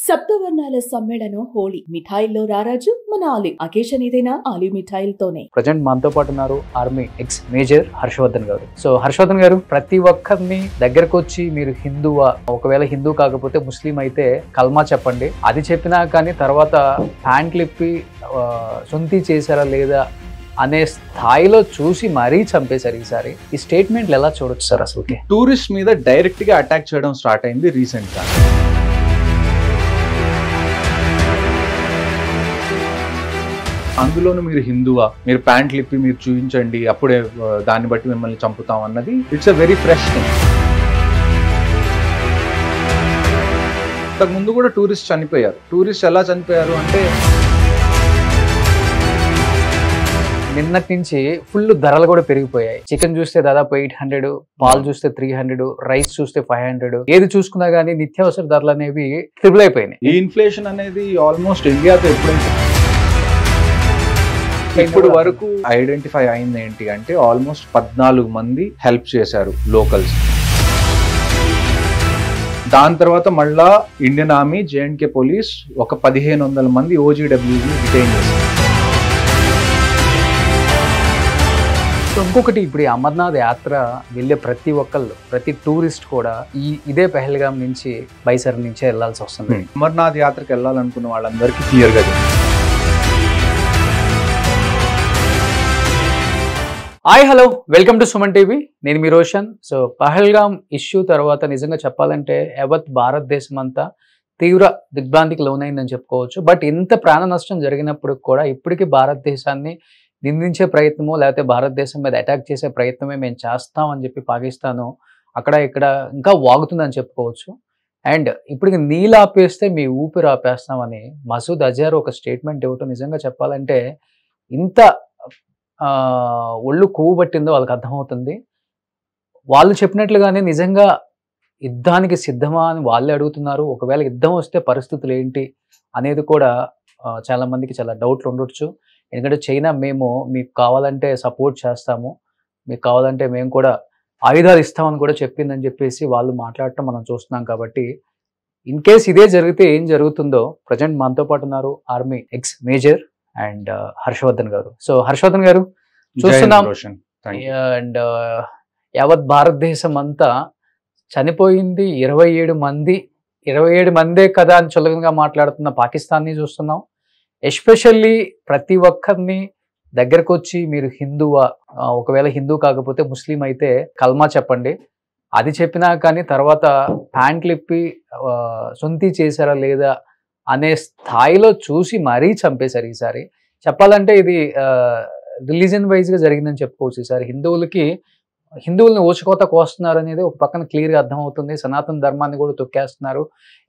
సప్తవర్ణాల సమ్మేళనం హోళీ. మిఠాయిల్లో రారాజు మన ఆలి. అకేషన్ ఏదైనా ఆలి మిఠాయిలతోనే. ప్రజెంట్ మనతో పాటు ఉన్నారు army ex major Harshavardhan garu. So Harshavardhan గారు, ప్రతి ఒక్కరిని దగ్గరకు వచ్చి మీరు హిందువా, ఒకవేళ హిందూ కాకపోతే ముస్లిం అయితే కల్మా చెప్పండి, అది చెప్పినా కానీ తర్వాత ప్యాంట్లు ఇప్పి సొంతి చేశారా లేదా అనే స్థాయిలో చూసి మరీ చంపేశారు ఈసారి. ఈ స్టేట్మెంట్లు ఎలా చూడొచ్చు సార్? అసలుకి టూరిస్ట్ మీద డైరెక్ట్ గా అటాక్ చేయడం స్టార్ట్ అయింది రీసెంట్ గా. అందులోనూ మీరు హిందువా, మీరు ప్యాంట్లు ఇప్పి మీరు చూపించండి, అప్పుడే దాన్ని బట్టి మిమ్మల్ని చంపుతాం అన్నది it's a very fresh thing. ఇంతకు ముందు కూడా టూరిస్ట్ చనిపోయారు. టూరిస్ట్ ఎలా చనిపోయారు అంటే, నిన్నటి నుంచి ఫుల్ ధరలు కూడా పెరిగిపోయాయి. చికెన్ చూస్తే దాదాపు 800, పాలు చూస్తే 300, రైస్ చూస్తే 500. ఏది చూసుకున్నా గానీ నిత్యావసర ధరలు అనేవి ట్రిపుల్ అయిపోయినాయి. ఈ ఇన్ఫ్లేషన్ అనేది ఆల్మోస్ట్ ఇండియాతో ఎప్పుడైతే ఇప్పుడు వరకు ఐడెంటిఫై అయింది ఏంటి అంటే, ఆల్మోస్ట్ 14 మంది హెల్ప్ చేశారు లోకల్స్. దాని తర్వాత మళ్ళా ఇండియన్ ఆర్మీ, జేఎండ్కే పోలీస్ ఒక 1500 మంది ఓజీడబ్ల్యూని డిటైన్ చేశారు. ఇంకొకటి, ఇప్పుడు ఈ అమర్నాథ్ యాత్ర వెళ్ళే ప్రతి ఒక్కళ్ళు, ప్రతి టూరిస్ట్ కూడా ఇదే పెహల్గాం నుంచి, బైసర్ నుంచే వెళ్లాల్సి వస్తుంది. అమర్నాథ్ యాత్రకు వెళ్ళాలనుకున్న వాళ్ళందరికీ క్లియర్ గా hi, hello, welcome to Suman TV. నేను మీ రోషన్. సో పహల్గాం ఇష్యూ తర్వాత నిజంగా చెప్పాలంటే యావత్ భారతదేశం అంతా తీవ్ర దిగ్భ్రాంతికి లోనైందని చెప్పుకోవచ్చు. బట్ ఇంత ప్రాణ నష్టం జరిగినప్పుడు కూడా ఇప్పటికీ భారతదేశాన్ని నిందించే ప్రయత్నమో లేకపోతే భారతదేశం మీద అటాక్ చేసే ప్రయత్నమే మేము చేస్తామని చెప్పి పాకిస్తాను అక్కడ ఇక్కడ ఇంకా వాగుతుందని చెప్పుకోవచ్చు. అండ్ ఇప్పటికి నీళ్ళు ఆపేస్తే మీ ఊపిరి ఆపేస్తామని మసూద్ అజర్ ఒక స్టేట్మెంట్ ఇవ్వటం నిజంగా చెప్పాలంటే ఇంత ఒళ్ళు కొవ్వు పట్టిందో వాళ్ళకి అర్థమవుతుంది. వాళ్ళు చెప్పినట్లుగానే నిజంగా యుద్ధానికి సిద్ధమా అని వాళ్ళే అడుగుతున్నారు. ఒకవేళ యుద్ధం వస్తే పరిస్థితులు ఏంటి అనేది కూడా చాలా మందికి చాలా డౌట్లు ఉండొచ్చు. ఎందుకంటే చైనా మేము మీకు కావాలంటే సపోర్ట్ చేస్తాము, మీకు కావాలంటే మేము కూడా ఆయుధాలు ఇస్తామని కూడా చెప్పిందని చెప్పేసి వాళ్ళు మాట్లాడటం మనం చూస్తున్నాం. కాబట్టి ఇన్ కేస్ ఇదే జరిగితే ఏం జరుగుతుందో, ప్రజెంట్ మనతో పాటు ఉన్నారు army ex major and Harshavardhan garu. So Harshavardhan గారు, చూస్తున్నాం అండ్ యావత్ భారతదేశం అంతా చనిపోయింది 27 మంది. 27 మందే కదా అని చులకనగా మాట్లాడుతున్న పాకిస్తాన్ని చూస్తున్నాం. ఎస్పెషల్లీ ప్రతి ఒక్కరిని దగ్గరకు వచ్చి మీరు హిందువా, ఒకవేళ హిందూ కాకపోతే ముస్లిం అయితే కల్మా చెప్పండి, అది చెప్పినా కానీ తర్వాత ప్యాంట్లు ఇప్పి సొంతి చేశారా లేదా అనే స్థాయిలో చూసి మరీ చంపేశారు ఈసారి. చెప్పాలంటే ఇది రిలీజన్ వైజ్గా జరిగిందని చెప్పుకోవచ్చు. ఈసారి హిందువుల్ని ఊచకోత కోస్తున్నారు అనేది ఒక పక్కన క్లియర్గా అర్థమవుతుంది. సనాతన ధర్మాన్ని కూడా తొక్కేస్తున్నారు.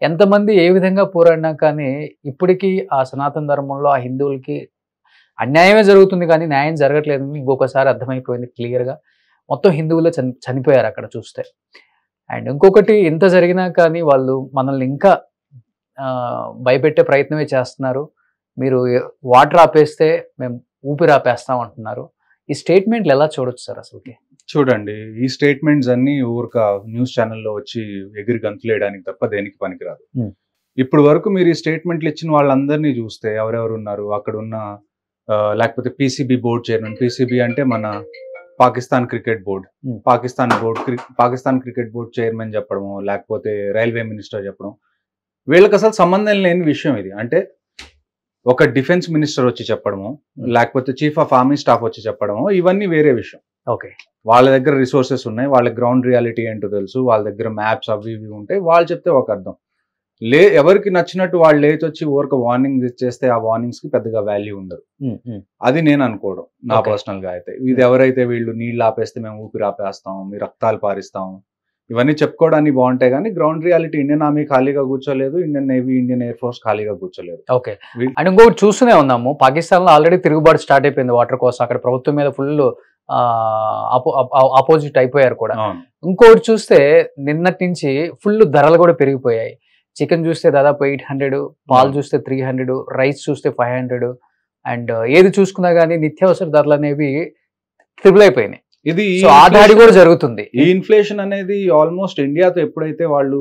ఎంతమంది ఏ విధంగా పోరాడినా కానీ ఇప్పటికీ ఆ సనాతన ధర్మంలో ఆ హిందువులకి అన్యాయమే జరుగుతుంది కానీ న్యాయం జరగట్లేదని ఇంకొకసారి అర్థమైపోయింది క్లియర్గా. మొత్తం హిందువులే చనిపోయారు అక్కడ చూస్తే. అండ్ ఇంకొకటి, ఇంత జరిగినా కానీ వాళ్ళు మనల్ని ఇంకా భయపెట్టే ప్రయత్నమే చేస్తున్నారు. మీరు వాటర్ ఆపేస్తే మేము ఊపిరి ఆపేస్తాం అంటున్నారు. ఈ స్టేట్మెంట్లు ఎలా చూడొచ్చు సార్? అసలుకి చూడండి, ఈ స్టేట్మెంట్స్ అన్ని ఊరిక న్యూస్ ఛానల్లో వచ్చి ఎగిరి గంతులేయడానికి తప్ప దేనికి పనికిరాదు. ఇప్పుడు వరకు మీరు ఈ స్టేట్మెంట్లు ఇచ్చిన వాళ్ళందరినీ చూస్తే ఎవరెవరు ఉన్నారు అక్కడ ఉన్న, లేకపోతే పీసీబీ బోర్డు చైర్మన్, పీసీబీ అంటే మన Pakistan cricket board, Pakistan cricket board chairman చెప్పడము, లేకపోతే రైల్వే మినిస్టర్ చెప్పడం, వీళ్ళకి అసలు సంబంధం లేని విషయం ఇది. అంటే ఒక డిఫెన్స్ మినిస్టర్ వచ్చి చెప్పడము, లేకపోతే చీఫ్ ఆఫ్ ఆర్మీ స్టాఫ్ వచ్చి చెప్పడము, ఇవన్నీ వేరే విషయం. ఓకే, వాళ్ళ దగ్గర రిసోర్సెస్ ఉన్నాయి, వాళ్ళ గ్రౌండ్ రియాలిటీ ఏంటో తెలుసు, వాళ్ళ దగ్గర మ్యాప్స్ అవి ఇవి ఉంటాయి. వాళ్ళు చెప్తే ఒక అర్థం. ఎవరికి నచ్చినట్టు వాళ్ళు లేచి వచ్చి ఊరికి వార్నింగ్స్ ఇచ్చేస్తే ఆ వార్నింగ్స్ కి పెద్దగా వాల్యూ ఉండదు. అది నేను అనుకోవడం నా పర్సనల్ గా. అయితే ఇది ఎవరైతే వీళ్ళు నీళ్ళు ఆపేస్తే మేము ఊపిరి ఆపేస్తాం, మీ రక్తాలు పారిస్తాం, ఇవన్నీ చెప్పుకోవడానికి బాగుంటాయి కానీ గ్రౌండ్ రియాలిటీ ఇండియన్ ఆర్మీ ఖాళీగా కూర్చోలేదు, Indian navy, Indian air force ఖాళీగా కూర్చోలేదు. ఓకే, అండ్ ఇంకొకటి చూస్తూనే ఉన్నాము, పాకిస్తాన్ లో ఆల్రెడీ తిరుగుబాటు స్టార్ట్ అయిపోయింది వాటర్ కోసం. అక్కడ ప్రభుత్వం మీద ఫుల్ ఆపోజిట్ అయిపోయారు కూడా. ఇంకోటి చూస్తే నిన్నటి నుంచి ఫుల్ ధరలు కూడా పెరిగిపోయాయి. చికెన్ చూస్తే దాదాపు 800, పాలు చూస్తే 300, రైస్ చూస్తే 500. అండ్ ఏది చూసుకున్నా కానీ నిత్యావసర ధరలు అనేవి ట్రిపుల్ అయిపోయినాయి. ఇది ఆ దాడి కూడా జరుగుతుంది. ఈ ఇన్ఫ్లేషన్ అనేది ఆల్మోస్ట్ ఇండియాతో ఎప్పుడైతే వాళ్ళు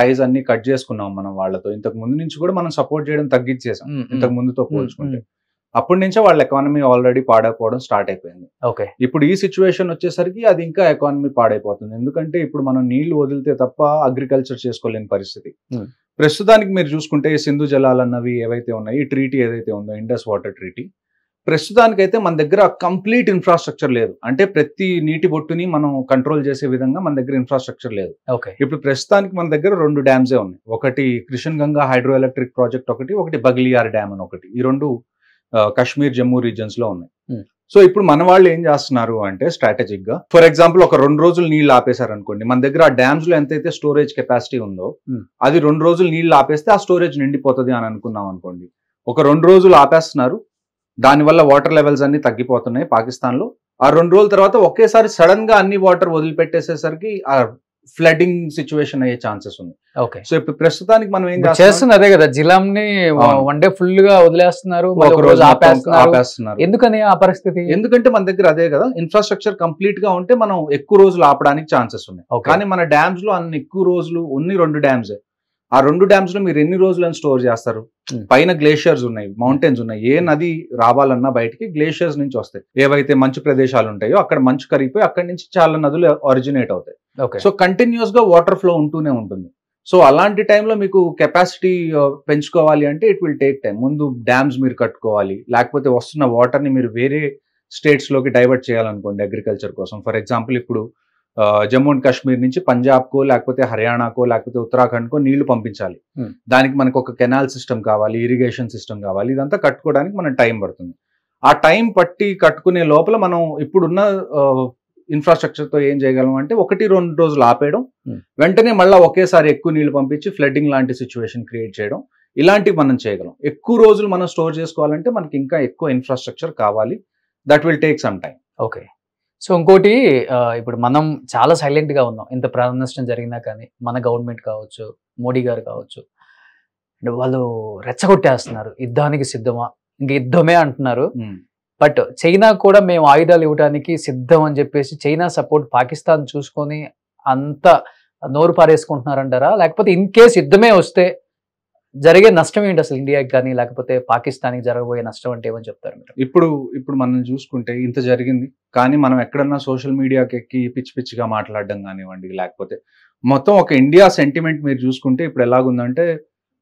టైజ్ అన్ని కట్ చేసుకున్నాం మనం వాళ్ళతో, ఇంతకు ముందు నుంచి కూడా మనం సపోర్ట్ చేయడం తగ్గించేసాం ఇంతకు ముందుతో పోల్చుకుంటే. అప్పటి నుంచే వాళ్ళ ఎకానమీ ఆల్రెడీ పాడైపోవడం స్టార్ట్ అయిపోయింది. ఓకే, ఇప్పుడు ఈ సిచ్యువేషన్ వచ్చేసరికి అది ఇంకా ఎకానమీ పాడైపోతుంది. ఎందుకంటే ఇప్పుడు మనం నీళ్లు వదిలితే తప్ప అగ్రికల్చర్ చేసుకోలేని పరిస్థితి. ప్రస్తుతానికి మీరు చూసుకుంటే సింధు జలాలు అన్నవి ఏవైతే ఉన్నాయి, ఈ ట్రీటీ ఏదైతే ఉందో ఇండస్ వాటర్ ట్రీటీ, ప్రస్తుతానికైతే మన దగ్గర కంప్లీట్ ఇన్ఫ్రాస్ట్రక్చర్ లేదు. అంటే ప్రతి నీటి బొట్టుని మనం కంట్రోల్ చేసే విధంగా మన దగ్గర ఇన్ఫ్రాస్ట్రక్చర్ లేదు. ఇప్పుడు ప్రస్తుతానికి మన దగ్గర 2 డ్యామ్సే ఉన్నాయి. ఒకటి Krishna Ganga hydro electric project, ఒకటి బగ్లియార్ డ్యామ్ అని ఒకటి. ఈ 2 కాశ్మీర్ జమ్మూ రీజన్స్ లో ఉన్నాయి. సో ఇప్పుడు మన వాళ్ళు ఏం చేస్తున్నారు అంటే స్ట్రాటజిక్ గా, ఫర్ ఎగ్జాంపుల్ ఒక 2 రోజులు నీళ్లు ఆపేశారు అనుకోండి, మన దగ్గర ఆ డ్యామ్స్ లో ఎంతైతే స్టోరేజ్ కెపాసిటీ ఉందో అది 2 రోజులు నీళ్లు ఆపేస్తే ఆ స్టోరేజ్ నిండిపోతుంది అని అనుకున్నాం అనుకోండి. ఒక 2 రోజులు ఆపేస్తున్నారు, దానివల్ల వాటర్ లెవెల్స్ అన్ని తగ్గిపోతున్నాయి పాకిస్తాన్ లో. ఆ 2 రోజుల తర్వాత ఒకేసారి సడన్ గా అన్ని వాటర్ వదిలిపెట్టేసేసరికి ఆ ఫ్లడింగ్ సిచ్యువేషన్ అయ్యే ఛాన్సెస్ ఉంది. ఓకే, సో ఇప్పుడు ప్రస్తుతానికి మనం ఏం చేస్తున్నారు అదే కదా, జిలాం ని వన్ డే ఫుల్ గా వదిలేస్తున్నారు, ఒక రోజు ఆపేస్తున్నారు. ఎందుకని ఆ పరిస్థితి? ఎందుకంటే మన దగ్గర అదే కదా, ఇన్ఫ్రాస్ట్రక్చర్ కంప్లీట్ గా ఉంటే మనం ఎక్కువ రోజులు ఆపడానికి ఛాన్సెస్ ఉన్నాయి. కానీ మన డ్యామ్స్ లో అన్ని ఎక్కువ రోజులు ఉన్ని 2 డ్యామ్స్. ఆ 2 డ్యామ్స్ లో మీరు ఎన్ని రోజులను స్టోర్ చేస్తారు? పైన గ్లేషియర్స్ ఉన్నాయి, మౌంటైన్స్ ఉన్నాయి. ఏ నది రావాలన్నా బయటికి గ్లేషియర్స్ నుంచి వస్తాయి. ఏవైతే మంచు ప్రదేశాలు ఉంటాయో అక్కడ మంచు కరిగిపోయి అక్కడి నుంచి చాలా నదులు ఒరిజినేట్ అవుతాయి. సో కంటిన్యూస్ గా వాటర్ ఫ్లో ఉంటూనే ఉంటుంది. సో అలాంటి టైంలో మీకు కెపాసిటీ పెంచుకోవాలి అంటే ఇట్ విల్ టేక్ టైం. ముందు డ్యామ్స్ మీరు కట్టుకోవాలి, లేకపోతే వస్తున్న వాటర్ ని మీరు వేరే స్టేట్స్ లోకి డైవర్ట్ చేయాలనుకోండి అగ్రికల్చర్ కోసం. ఫర్ ఎగ్జాంపుల్ ఇప్పుడు జమ్మూ అండ్ కాశ్మీర్ నుంచి పంజాబ్కో లేకపోతే హర్యానాకో లేకపోతే ఉత్తరాఖండ్కో నీళ్లు పంపించాలి. దానికి మనకు ఒక కెనాల్ సిస్టమ్ కావాలి, ఇరిగేషన్ సిస్టమ్ కావాలి. ఇదంతా కట్టుకోవడానికి మనకు టైం పడుతుంది. ఆ టైం పట్టి కట్టుకునే లోపల మనం ఇప్పుడున్న ఇన్ఫ్రాస్ట్రక్చర్ తో ఏం చేయగలం అంటే 1-2 రోజులు ఆపేయడం, వెంటనే మళ్ళీ ఒకేసారి ఎక్కువ నీళ్లు పంపించి ఫ్లడ్డింగ్ లాంటి సిచ్యువేషన్ క్రియేట్ చేయడం, ఇలాంటివి మనం చేయగలం. ఎక్కువ రోజులు మనం స్టోర్ చేసుకోవాలంటే మనకి ఇంకా ఎక్కువ ఇన్ఫ్రాస్ట్రక్చర్ కావాలి. That will take some time. Okay, so ఇంకోటి, ఇప్పుడు మనం చాలా సైలెంట్ గా ఉన్నాం ఇంత ప్రాణ నష్టం జరిగినా కానీ. మన గవర్నమెంట్ కావచ్చు, మోడీ గారు కావచ్చు, వాళ్ళు రెచ్చగొట్టేస్తున్నారు, యుద్ధానికి సిద్ధమా, ఇంక యుద్ధమే అంటున్నారు. బట్ చైనా కూడా మేము ఆయుధాలు ఇవ్వడానికి సిద్ధం అని చెప్పేసి చైనా సపోర్ట్ పాకిస్తాన్ చూసుకొని అంత నోరు పారేసుకుంటున్నారంటారా? లేకపోతే ఇన్ కేస్ యుద్ధమే వస్తే జరిగే నష్టం ఏంటి అసలు ఇండియాకి కానీ, లేకపోతే పాకిస్తాన్కి జరగబోయే నష్టం అంటే ఏమని చెప్తారు మీరు? ఇప్పుడు మనం చూసుకుంటే ఇంత జరిగింది, కానీ మనం ఎక్కడన్నా సోషల్ మీడియాకి ఎక్కి పిచ్చి పిచ్చిగా మాట్లాడడం కానివ్వండి, లేకపోతే మొత్తం ఒక ఇండియా సెంటిమెంట్ మీరు చూసుకుంటే ఇప్పుడు ఎలాగుందంటే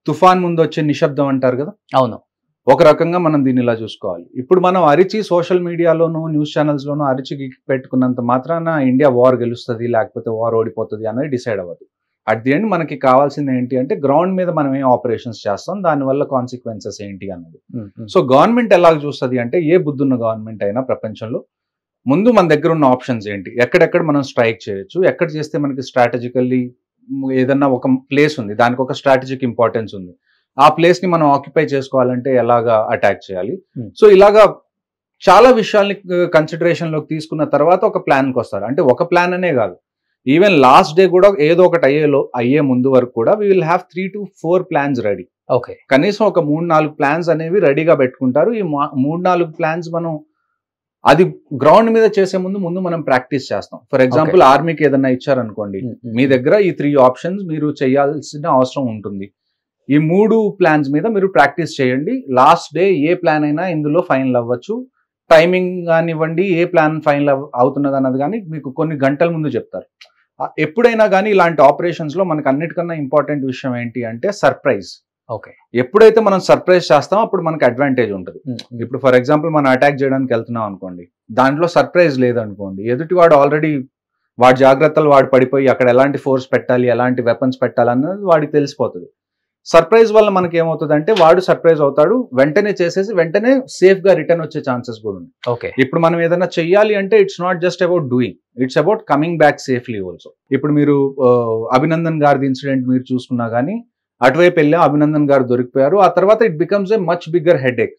తుఫాన్ ముందు వచ్చే నిశ్శబ్దం అంటారు కదా. అవును, ఒక రకంగా మనం దీన్ని ఇలా చూసుకోవాలి. ఇప్పుడు మనం అరిచి సోషల్ మీడియాలోనూ న్యూస్ ఛానల్స్ లోనూ అరిచి పెట్టుకున్నంత మాత్రాన ఇండియా వార్ గెలుస్తుంది లేకపోతే వార్ ఓడిపోతుంది అనేది డిసైడ్ అవ్వదు. అట్ ది ఎండ్ మనకి కావాల్సింది ఏంటి అంటే గ్రౌండ్ మీద మనం ఏం ఆపరేషన్స్ చేస్తాం, దానివల్ల కాన్సిక్వెన్సెస్ ఏంటి అన్నది. సో గవర్నమెంట్ ఎలాగ చూస్తుంది అంటే, ఏ బుద్ధున్న గవర్నమెంట్ అయినా ప్రపంచంలో ముందు మన దగ్గర ఉన్న ఆప్షన్స్ ఏంటి, ఎక్కడెక్కడ మనం స్ట్రైక్ చేయొచ్చు, ఎక్కడ చేస్తే మనకి స్ట్రాటజికల్లీ ఏదన్నా ఒక ప్లేస్ ఉంది, దానికి ఒక స్ట్రాటజిక్ ఇంపార్టెన్స్ ఉంది, ఆ ప్లేస్ ని మనం ఆక్యుపై చేసుకోవాలంటే ఎలాగా అటాక్ చేయాలి. సో ఇలాగా చాలా విషయాల్ని కన్సిడరేషన్ లోకి తీసుకున్న తర్వాత ఒక ప్లాన్కి వస్తారు. అంటే ఒక ప్లాన్ అనే కాదు, ఈవెన్ లాస్ట్ డే కూడా ఏదో ఒకటి అయ్యే ముందు వరకు కూడా we will have 3 to 4 plans ready. Okay, కనీసం ఒక 3-4 ప్లాన్స్ అనేవి రెడీగా పెట్టుకుంటారు. ఈ 3-4 ప్లాన్స్ మనం అది గ్రౌండ్ మీద చేసే ముందు మనం ప్రాక్టీస్ చేస్తాం. ఫర్ ఎగ్జాంపుల్ ఆర్మీకి ఏదన్నా ఇచ్చారనుకోండి, మీ దగ్గర ఈ 3 ఆప్షన్స్ మీరు చేయాల్సిన అవసరం ఉంటుంది. ఈ 3 ప్లాన్స్ మీద మీరు ప్రాక్టీస్ చేయండి. లాస్ట్ డే ఏ ప్లాన్ అయినా ఇందులో ఫైనల్ అవ్వచ్చు. టైమింగ్ కానివ్వండి, ఏ ప్లాన్ ఫైనల్ అవుతున్నది అన్నది కానీ మీకు కొన్ని గంటల ముందు చెప్తారు. ఎప్పుడైనా కానీ ఇలాంటి ఆపరేషన్స్ లో మనకు అన్నిటికన్నా ఇంపార్టెంట్ విషయం ఏంటి అంటే సర్ప్రైజ్. ఓకే, ఎప్పుడైతే మనం సర్ప్రైజ్ చేస్తామో అప్పుడు మనకు అడ్వాంటేజ్ ఉంటుంది. ఇప్పుడు ఫర్ ఎగ్జాంపుల్ మనం అటాక్ చేయడానికి వెళ్తున్నాం అనుకోండి, దాంట్లో సర్ప్రైజ్ లేదనుకోండి, ఎదుటి వాడు ఆల్రెడీ వాడి జాగ్రత్తలు వాడు పడిపోయి అక్కడ ఎలాంటి ఫోర్స్ పెట్టాలి, ఎలాంటి వెపన్స్ పెట్టాలి అన్నది వాడికి తెలిసిపోతుంది. సర్ప్రైజ్ వల్ల మనకి ఏమవుతుంది అంటే వాడు సర్ప్రైజ్ అవుతాడు, వెంటనే చేసేసి వెంటనే సేఫ్ గా రిటర్న్ వచ్చే ఛాన్సెస్ కూడా ఉన్నాయి. ఓకే, ఇప్పుడు మనం ఏదైనా చెయ్యాలి అంటే it's not just about doing, it's about coming back safely also. ఇప్పుడు మీరు అభినందన్ గారిది ఇన్సిడెంట్ మీరు చూసుకున్నా కానీ, అటువైపు వెళ్ళాం, అభినందన్ గారు దొరికిపోయారు. ఆ తర్వాత it becomes a much bigger headache.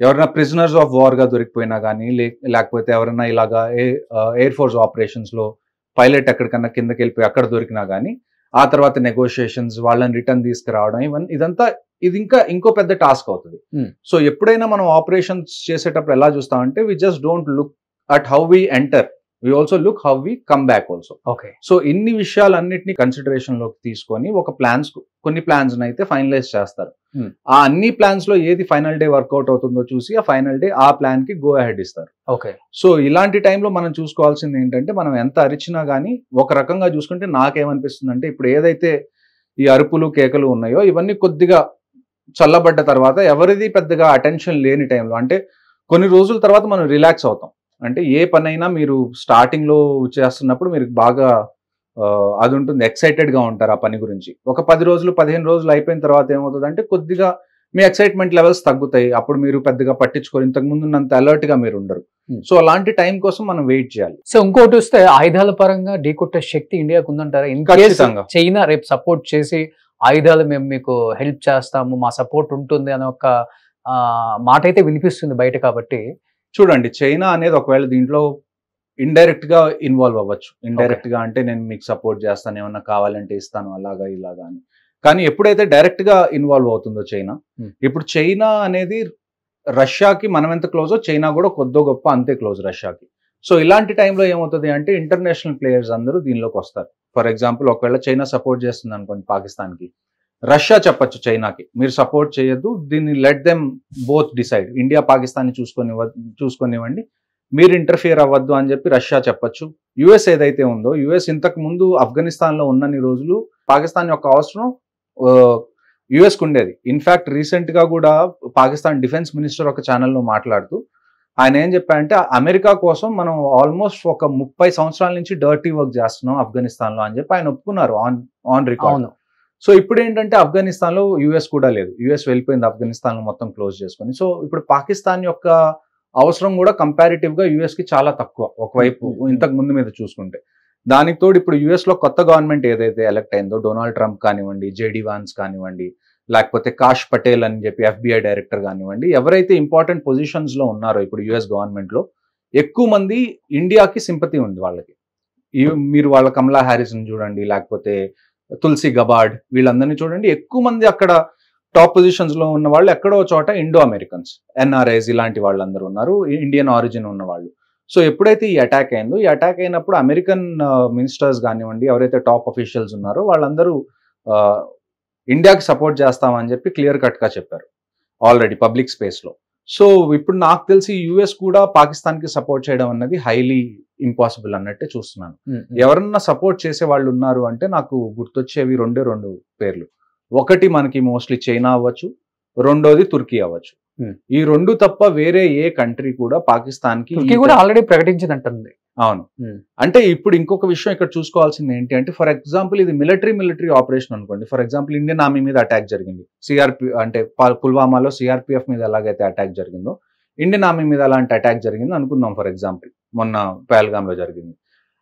ఎవరైనా ప్రిజనర్స్ ఆఫ్ వార్ గా దొరికిపోయినా కానీ, లేకపోతే ఎవరైనా ఇలాగా ఎయిర్ ఫోర్స్ ఆపరేషన్స్ లో పైలట్ ఎక్కడికన్నా కిందకి వెళ్ళిపోయి అక్కడ దొరికినా కానీ, ఆ తర్వాత నెగోషియేషన్స్, వాళ్ళని రిటర్న్ తీసుకురావడం, ఇది ఇంకా ఇంకో పెద్ద టాస్క్ అవుతుంది. సో ఎప్పుడైనా మనం ఆపరేషన్స్ చేసేటప్పుడు ఎలా చూస్తామంటే we just don't look at how we enter, we also look how we come back also. Okay. So ఇన్ని విషయాలన్నింటినీ కన్సిడరేషన్ లోకి తీసుకొని ఒక కొన్ని ప్లాన్స్ అయితే ఫైనలైజ్ చేస్తారు. ఆ అన్ని ప్లాన్స్ లో ఏది ఫైనల్ డే వర్కౌట్ అవుతుందో చూసి ఆ ఫైనల్ డే ఆ ప్లాన్ కి గో అహెడ్ ఇస్తారు. ఓకే. సో ఇలాంటి టైంలో మనం చూసుకోవాల్సింది ఏంటంటే, మనం ఎంత అరిచినా గానీ ఒక రకంగా చూసుకుంటే నాకేమనిపిస్తుంది అంటే, ఇప్పుడు ఏదైతే ఈ అరుపులు కేకలు ఉన్నాయో ఇవన్నీ కొద్దిగా చల్లబడ్డ తర్వాత ఎవరిది పెద్దగా అటెన్షన్ లేని టైంలో, అంటే కొన్ని రోజుల తర్వాత మనం రిలాక్స్ అవుతాం. అంటే ఏ పనైనా మీరు స్టార్టింగ్ లో చేస్తున్నప్పుడు మీరు బాగా అది ఉంటుంది, ఎక్సైటెడ్ గా ఉంటారు ఆ పని గురించి. ఒక 10 రోజులు 15 రోజులు అయిపోయిన తర్వాత ఏమవుతుంది అంటే కొద్దిగా మీ ఎక్సైట్మెంట్ లెవెల్స్ తగ్గుతాయి. అప్పుడు మీరు పెద్దగా పట్టించుకోరు, ఇంతకు ముందు ఉన్నంత అలర్ట్ గా మీరు ఉండరు. సో అలాంటి టైం కోసం మనం వెయిట్ చేయాలి. సో ఇంకోటి వస్తే ఆయుధాల పరంగా ఢీకొట్టే శక్తి ఇండియాకు ఉందంటారా? ఖచ్చితంగా. చైనా రేపు సపోర్ట్ చేసి ఆయుధాలు మేము మీకు హెల్ప్ చేస్తాము, మా సపోర్ట్ ఉంటుంది అనే ఒక మాట అయితే వినిపిస్తుంది బయట. కాబట్టి చూడండి, చైనా అనేది ఒకవేళ దీంట్లో ఇండైరెక్ట్ గా ఇన్వాల్వ్ అవ్వచ్చు. ఇండైరెక్ట్ గా అంటే నేను మీకు సపోర్ట్ చేస్తాను, ఏమన్నా కావాలంటే ఇస్తాను, అలాగా ఇలాగా అని. కానీ ఎప్పుడైతే డైరెక్ట్ గా ఇన్వాల్వ్ అవుతుందో చైనా, ఇప్పుడు చైనా అనేది రష్యాకి మనం ఎంత క్లోజో చైనా కూడా కొద్దో గొప్ప అంతే క్లోజ్ రష్యాకి. సో ఇలాంటి టైంలో ఏమవుతుంది అంటే ఇంటర్నేషనల్ ప్లేయర్స్ అందరూ దీనిలోకి వస్తారు. ఫర్ ఎగ్జాంపుల్ ఒకవేళ చైనా సపోర్ట్ చేస్తుంది అనుకోండి పాకిస్తాన్కి, రష్యా చెప్పచ్చు చైనాకి మీరు సపోర్ట్ చేయొద్దు, దీన్ని let them both decide, India పాకిస్తాన్ని చూసుకొనివ్వండి, మీరు ఇంటర్ఫియర్ అవ్వద్దు అని చెప్పి రష్యా చెప్పచ్చు. యుఎస్ ఏదైతే ఉందో, యుఎస్ ఇంతకు ముందు ఆఫ్ఘనిస్తాన్ లో ఉన్నన్ని రోజులు పాకిస్తాన్ యొక్క అవసరం యుఎస్ కు ఉండేది. ఇన్ఫాక్ట్ రీసెంట్ గా కూడా పాకిస్తాన్ డిఫెన్స్ మినిస్టర్ ఒక ఛానల్లో మాట్లాడుతూ ఆయన ఏం చెప్పారంటే, అమెరికా కోసం మనం ఆల్మోస్ట్ ఒక 30 సంవత్సరాల నుంచి డర్టీ వర్క్ చేస్తున్నాం ఆఫ్ఘనిస్తాన్ లో అని చెప్పి ఆయన ఒప్పుకున్నారు ఆన్ రికార్డ్. సో ఇప్పుడు ఏంటంటే ఆఫ్ఘనిస్తాన్ లో యుఎస్ కూడా లేదు, యుఎస్ వెళ్ళిపోయింది ఆఫ్ఘనిస్తాన్ లో మొత్తం క్లోజ్ చేసుకొని. సో ఇప్పుడు పాకిస్తాన్ యొక్క అవసరం కూడా కంపారిటివ్ గా యుఎస్ కి చాలా తక్కువ ఒకవైపు ఇంతకు ముందు మీద చూసుకుంటే. దానికి తోడు ఇప్పుడు యుఎస్ లో కొత్త గవర్నమెంట్ ఏదైతే ఎలక్ట్ అయిందో, డొనాల్డ్ ట్రంప్ కానివ్వండి, జేడీ వాన్స్ కానివ్వండి, లేకపోతే కాష్ పటేల్ అని చెప్పి FBI డైరెక్టర్ కానివ్వండి, ఎవరైతే ఇంపార్టెంట్ పొజిషన్స్ లో ఉన్నారో ఇప్పుడు యుఎస్ గవర్నమెంట్ లో ఎక్కువ మంది ఇండియాకి సింపతి ఉంది వాళ్ళకి. మీరు వాళ్ళ కమలా హ్యారిస్ ని చూడండి, లేకపోతే తులసి గబార్డ్, వీళ్ళందరినీ చూడండి, ఎక్కువ మంది అక్కడ టాప్ పొజిషన్స్ లో ఉన్న వాళ్ళు ఎక్కడో చోట ఇండో అమెరికన్స్, NRIs ఇలాంటి వాళ్ళందరూ ఉన్నారు, ఇండియన్ ఆరిజిన్ ఉన్న వాళ్ళు. సో ఎప్పుడైతే ఈ అటాక్ అయిందో, ఈ అటాక్ అయినప్పుడు అమెరికన్ మినిస్టర్స్ కానివ్వండి, ఎవరైతే టాప్ అఫీషియల్స్ ఉన్నారో వాళ్ళందరూ ఇండియాకి సపోర్ట్ చేస్తామని చెప్పి క్లియర్ కట్ గా చెప్పారు ఆల్రెడీ పబ్లిక్ స్పేస్ లో. సో ఇప్పుడు నాకు తెలిసి యుఎస్ కూడా పాకిస్తాన్ కి సపోర్ట్ చేయడం అన్నది హైలీ ఇంపాసిబుల్ అన్నట్టే చూస్తున్నాను. ఎవరన్నా సపోర్ట్ చేసే వాళ్ళు ఉన్నారు అంటే నాకు గుర్తొచ్చేవి రెండు పేర్లు. ఒకటి మనకి మోస్ట్లీ చైనా అవ్వచ్చు, రెండోది తుర్కీ అవ్వచ్చు. ఈ రెండు తప్ప వేరే ఏ కంట్రీ కూడా పాకిస్తాన్ కి కూడా ఆల్రెడీ ప్రకటించిందంటుంది. అవును. అంటే ఇప్పుడు ఇంకొక విషయం ఇక్కడ చూసుకోవాల్సింది ఏంటి అంటే, ఫర్ ఎగ్జాంపుల్ ఇది మిలిటరీ ఆపరేషన్ అనుకోండి. ఫర్ ఎగ్జాంపుల్ ఇండియన్ ఆర్మీ మీద అటాక్ జరిగింది, అంటే పుల్వామాలో సిఆర్పిఎఫ్ మీద ఎలాగైతే అటాక్ జరిగిందో ఇండియన్ ఆర్మీ మీద అలాంటి అటాక్ జరిగింది అనుకుందాం. ఫర్ ఎగ్జాంపుల్ మొన్న పహల్గామ్ లో జరిగింది.